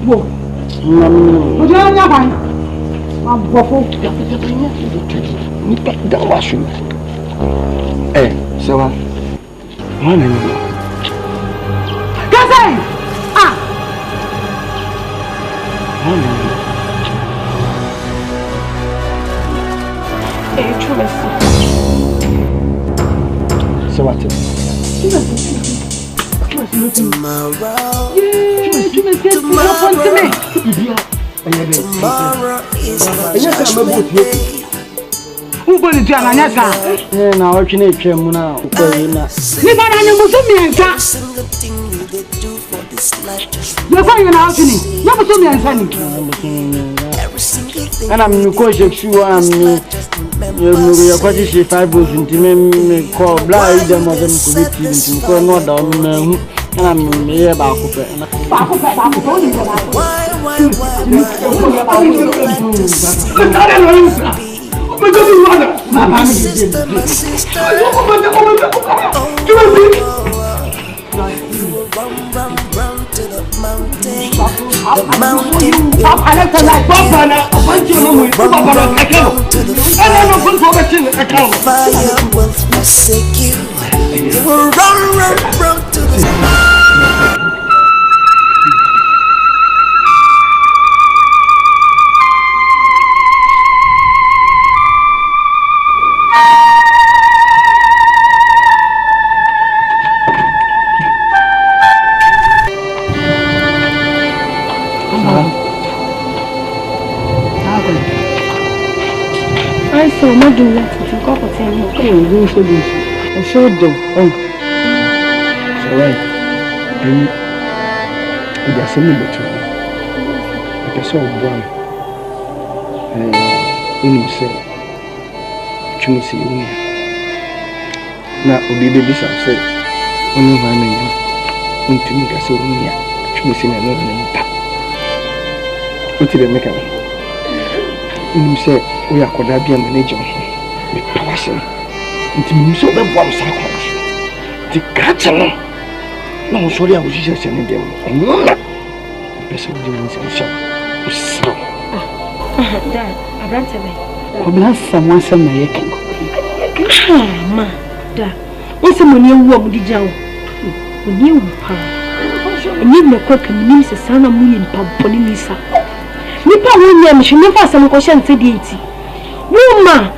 Wo. Wo ja nya ban. Ma bofo. Ni pa da wa shu. Se wa. Wana ni. Kasai. Ah. Chumasi. So what? Tomorrow is the judgment day. Who bought it? Na o twene twem na ko yi na. Ni ba na nyugo so miensa. Single thing they do for this life just Yo kwa na atuni. Ya bo so miensa ni. every single thing. Ana mi ko sheksu am ni. Ye ya kwati shi 5 boss ntime ko bla ide mo dem ko bi ti ntime ko no da o na hu. Ana mi ye ba ko pe. Ba ko ni ba. Why my sister, my sister. Run to the mountain. The mountain. Fire will forsake you. You will run to the So much do that to go for 10 years. You should do. I should do. So right. And there's something between you. Like I saw one. When you say, you see you. Now, baby, some say, when you want me, into me, I saw you. You see, I know you. What did they make up? When you say, we are going to be a manager with passion. Into me, so the bomb sacrifice. The catcher. No, sorry, I was just sending them. And you're not. Best of doing some shop. Dad, I ran to me. Come on, someone some making. Ma, Dad. What's the money you want to do? When you pa. And you make work and means a son of me in Pamponisa. Nipa wonyam she never some question say deity. Woman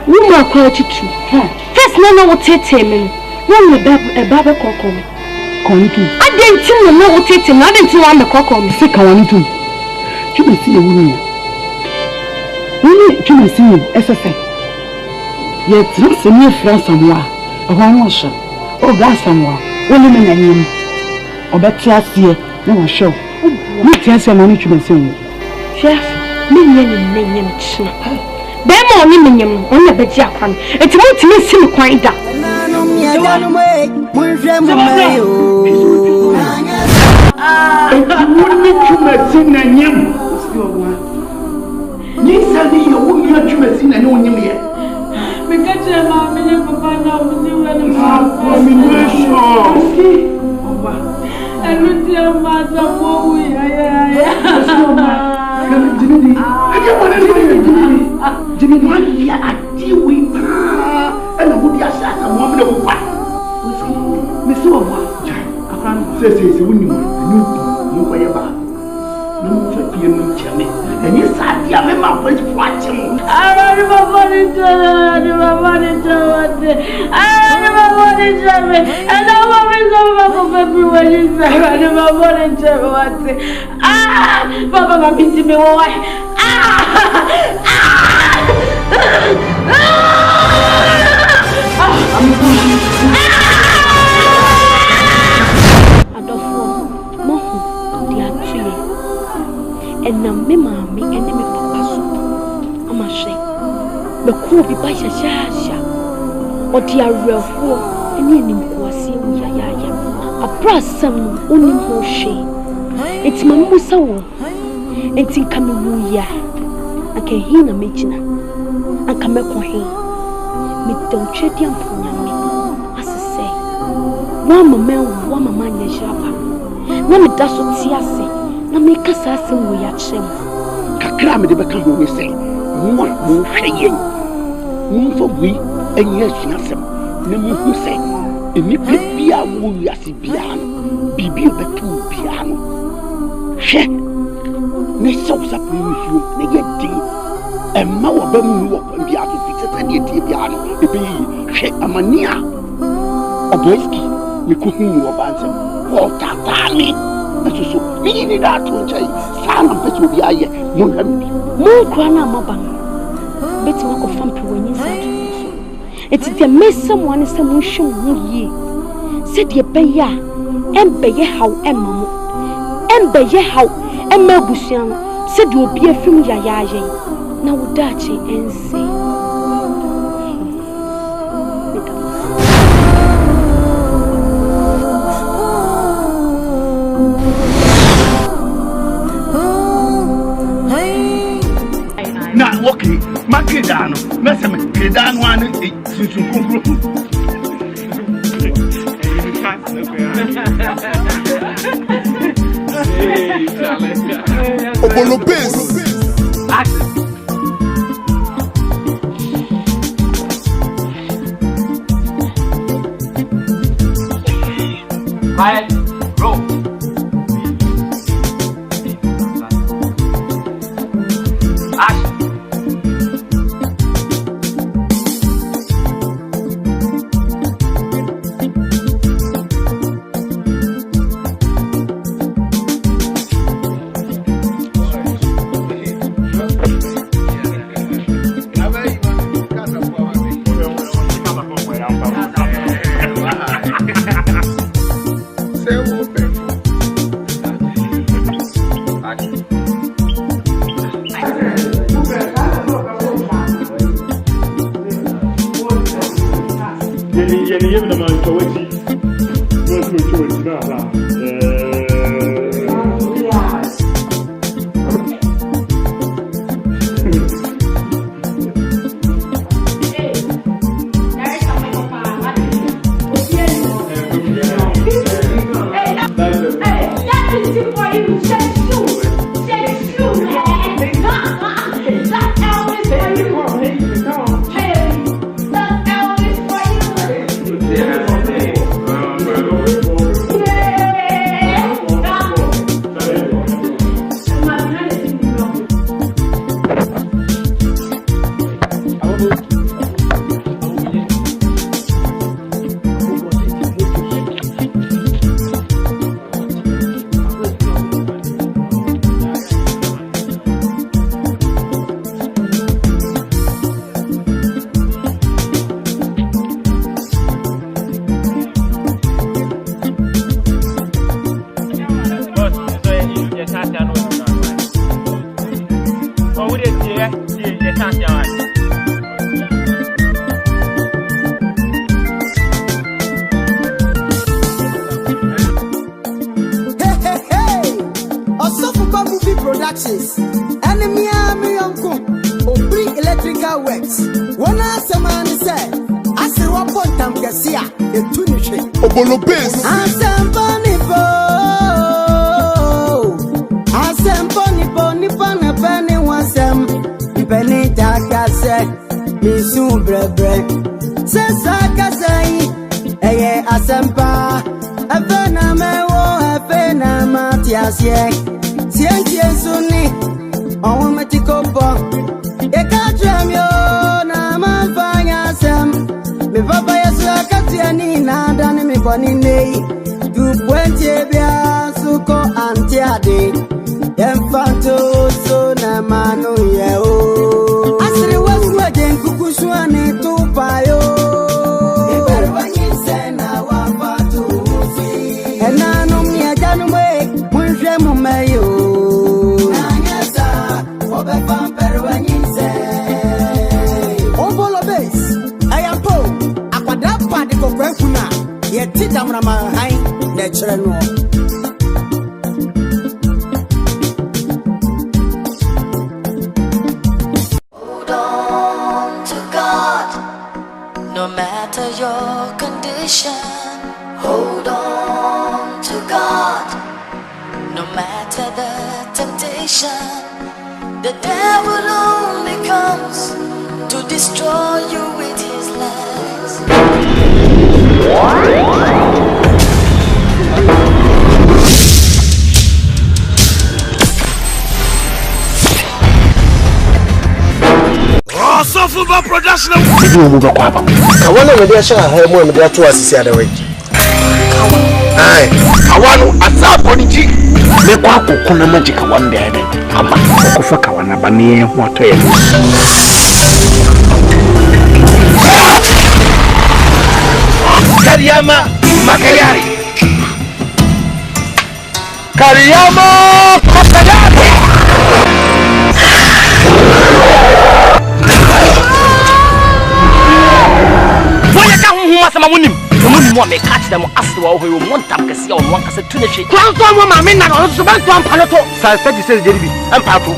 quality true. First no what tete me. One a baba kokon. Kontu. I didn't know what tete, I didn't know I'm the kokon. Say kawantu. You may see a woman. You may see SSA. Yet not a new friend somewhere. A one washer. Oh, glass somewhere. Only men and him. Or better last year, no one show. You tell some money to be seen. Chef. Million china. Bema oni menyem on na beji akwan. Enti mo timi sim kwan da. Woni twumasi na nyem. Ni sabi yo woni twumasi na nyem ye. Me kache ma me papa na ozi we ni ma. Enu ti ma sa mo wi ya. Jimmy, I don't want to do Jimmy, Jimmy, I deal with and I would be a shot and woman of what? Miss Owa, I can't say, when you way about. No, for you, no, Jimmy. And you sat here, I'm my place watching. I remember money, and I want to February. I remember money, Papa, I'm into me. And now, me mammy and me papa soup. I'm ashamed. The cool be by Shasha. What you are real for, and you need to see ya. A brass some only more shame. It's Mamma so. It's in Kamiwuya. I can hear the Machina. I can make one. Me don't treat you for me. As I say, one man, Yajapa. No, me does what Siasi. No, make us ask him we are shame. Kakram, the Bakan will say, one more shame. One for we, and yes, Nassim. No more who say, if you put Bia, who you see piano, be betu piano. She, ne sauce up with you, negative. And Mawa Bamu walk and be out of it and yet piano, the be she a mania. Obeski, we could hear about them. What a tani! So, meaning that to say, Sam and Petro be I, more grana mabang. Bet you go from when you said it's the mess someone is some show ye. Said ye pay ya, and pay ye how Emma, and pay ye how Emma Busian said you'll be a film yayaje. Now, Dachi and say. Now, okay, my Kedano, Messamon, Kedan one, Obolo Biz. Quiet, roll. Action. Obolo Biz. matter your condition, hold on to God. No matter the temptation, the devil only comes to destroy you with his lies. So football production. You move up. I want to be a share her more than 2 hours the other way. I want a sap on the cheek. The Quaco Kuna Magic one day. I'm a Kofakawana Bani, what Kariyama Makayari. Kariyama Makayari. More may catch them as to how you want to see on one cassette to the ship. Crown Mamma, I mean, I also back to Palato. Says 36 JB and Pato.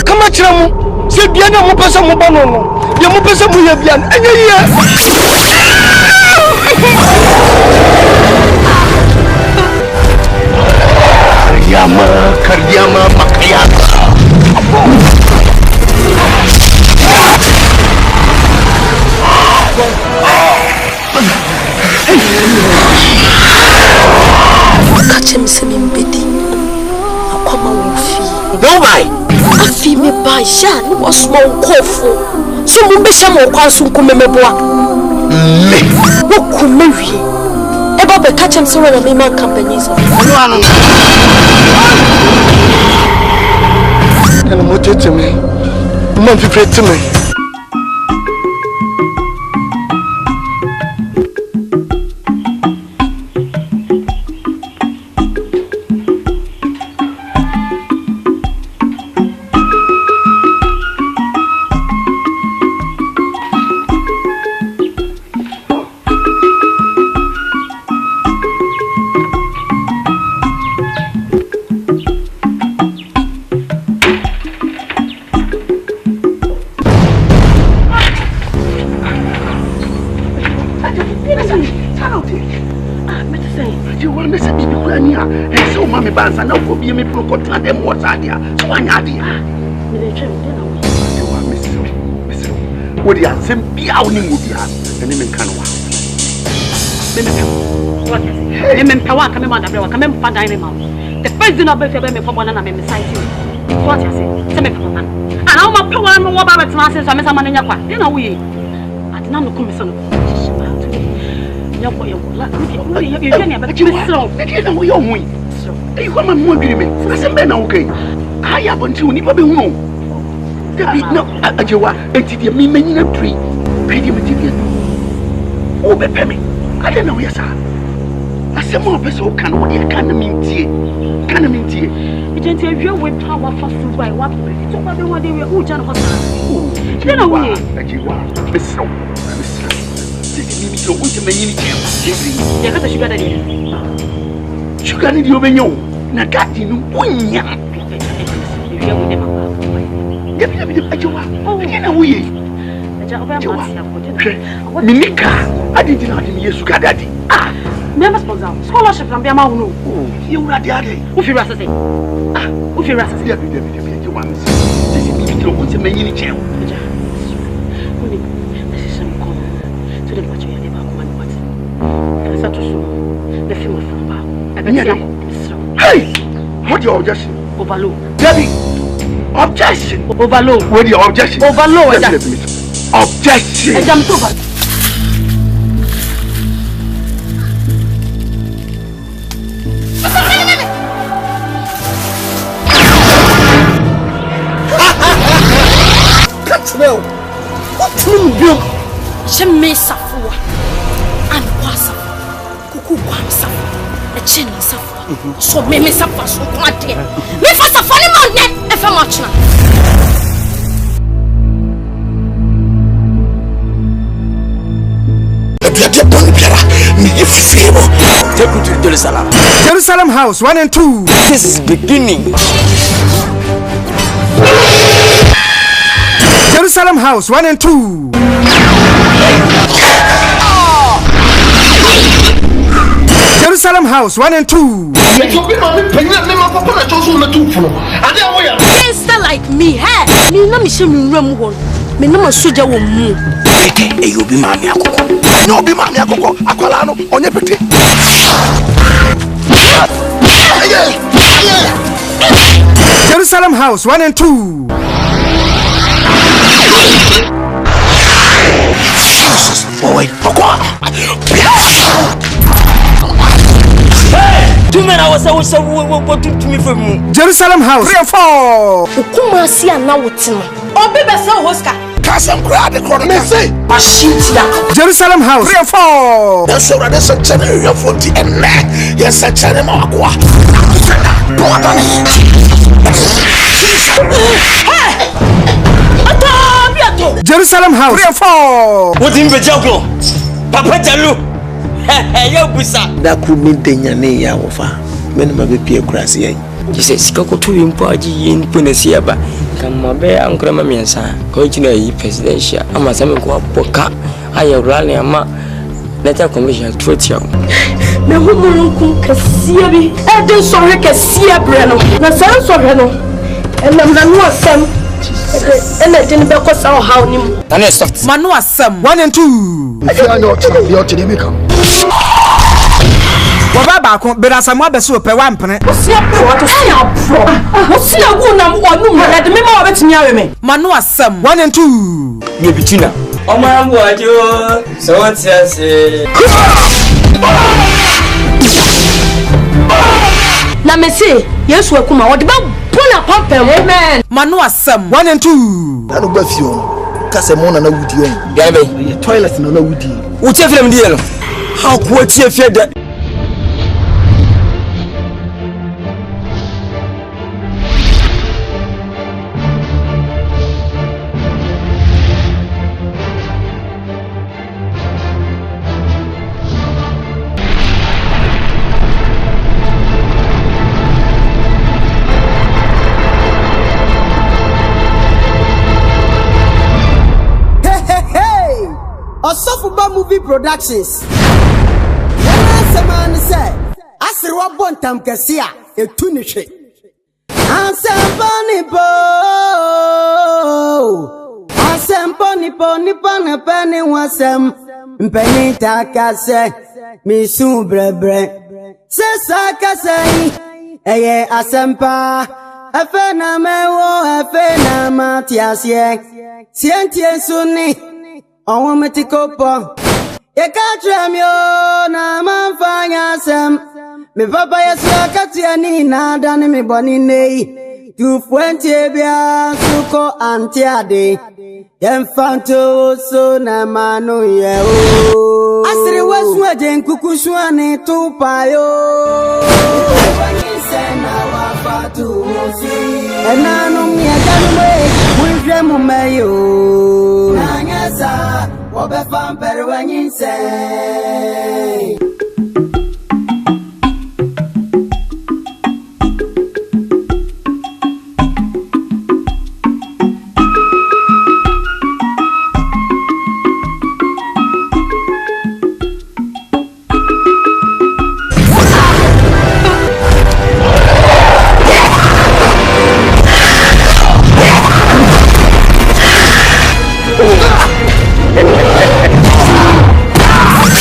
Come on, Chamo. C'est bien de mon person, mon banon. You mon person, mon bien. Kariyama Makayari. Catch him, Simin Biddy. No, why? I feel me by Shan was small coffee. So, Mumbisham or Quasum Kumemeboa. What could marry? About the catch him so when I man companies. And I'm motivated to me. I'm prepared to me. And now be me proclaim them what's idea. So I idea. What you same be out in Mudia and him in Canwa. What is it? Empower come on, come for dynamo. The president of the from one and I'm beside you. What is it? Semi Papa. And how much power and what about masses? I'm a man in your part. You know, we I did not know commission. You come and move me. I said, Ben, okay. I have until you never be home. There be no Ajawa, and to me, many a tree. Pretty material. Oh, be penny. I don't know, yes, sir. I said, more vessel can what you can mean tea. Can mean tea. You didn't tell you with power for food by what way. So, what they were doing, who John was. You know, that you are. Miss so. This is me, so many things. You got a sugar daddy. Sugar need you, Benyo. Nagati no punya. Minika, I didn't know him years sugar daddy. Ah, never sponsor scholarship from Biamau. Oh, you are the other. If you are saying, ah, if you are saying, you want to want to make any child. This is some common to the watch you never want what. That's not so. The film was from Bow. Hey! What your objection? Overload. Debbie! Objection! Overload. What your objection? Overload. Objection! I jumped over. Cut now! What do you do? Je me safua. And wasa. Kuku kwamsa. Echeni safua. So me safua so kwate. Me fa safua ni mo net e fa mo chna. take you to Jerusalem. Jerusalem House 1 and 2. This is beginning. Jerusalem House 1 and 2. Jerusalem House 1 and 2. Gangster like me, hey. Me no me show me room one. Me no soldier wo mu. Pete e you be mami akoko. No be mami akoko. Akwala no onye pete. Jerusalem House 1 and 2. Jesus boy. Hey! 2 men I was what to me from Jerusalem House 3 and 4. Ukuma si ana wotima. Obi be se hoska. Kasam grad the corner can say. Jerusalem House 3 and 4. That's already such an area for the end. Yes, such an aqua. Jerusalem House 3 and 4. What in the jungle? Papa Jalu. Hey, yo, Busa. That could mean Denyane Yawafa. When my baby crazy. Jesus, Coco to Impaji in Punesiaba. Come my bear, Uncle Mamiansa. Coaching presidential. I'm a Samuel Poca. I have rally a ma. Letter commission to you. Na humu kasia bi eden so he kasia bre no na san so he no enam na no asem ena den be ko sa how nim na ne soft manu asem 1 and 2 afia no tena bi o tene mi kan wo ba ko be rasam abeso pe wa mpene osia pro to sia pro osia gu na onu ma de me ma obetimi awe me manu asem 1 and 2 ye bitina Oma mwajo so tiase na mesi Yesu akuma wode ba bona papa amen manu asem 1 and 2 na no ba fio kase mo na wudi on ya be toilet na wudi wo tie film die no how ko tie fie da Osofuba movie productions. Yana seman say, asirwa bontam kesia etu ni hwe. Ansempani po nipa na pani wasem mpeni takase misu brebre sesa kasei eye asempa afena mewo afena matiasie sientie suni Owo metikopo ye ka tremio na manfanya sem me papa yesu akati ani na dani me boni nei tu fuente bia suko antiade yemfanto so na manu ye o asiri wesu ajen kukushu ani tupayo NYINSEN na wafatu osi enanu mi aganu me winhwe mu meyo nanyasa obefa MPEREWA NYINSEN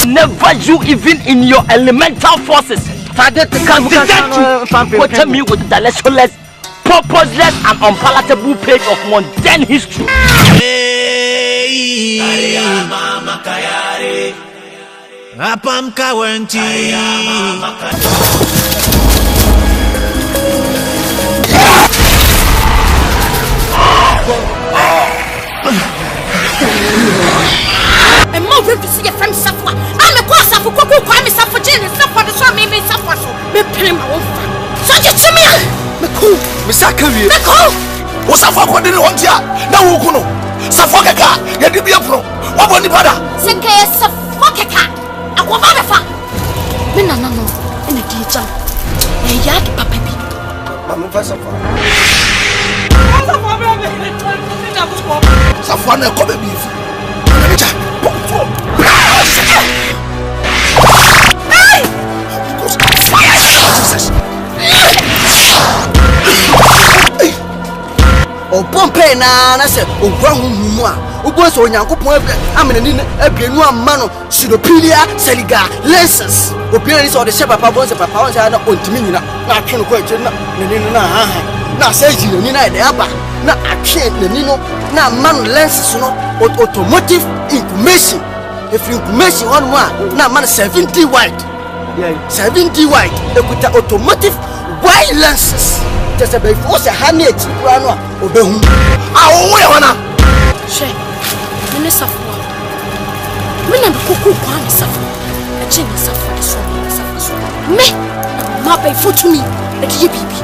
Never you even in your elemental forces started to come to me with directionless, purposeless and unpalatable page of mundane history. And more to see your friend suffer. I'm a course of Kuku, Kwame suffer, Jenny suffer, the son may suffer. Me pay my own. So get to me. Me cool. Miss Akari. Me cool. What's a fuck on the one jar? No, Kuno. Safaka, you did be a pro. What on the brother? Seke Safaka. I go over the far. Me no. jam. E ya de papa bi. Mama fa safa. Safa bra me. Safa na ko be bi. O pompe na se ogwa humu a ogbo so onyankopon amenani abrenu amma no sidopilia seliga lenses obiara ni so de she papa bon se papa on se na ontimi nyina na atwe no ko agye na nani no na ha na se jiri ni na de aba na atwe nani no na man lenses no automotive information if information on one na man 70 wide 70 wide ekuta automotive wide lenses just a big force a handed run obehu awo ya wana she mene safwa mena bikuku kwa ni safwa e che ni safwa so me ma be fotumi e di bibi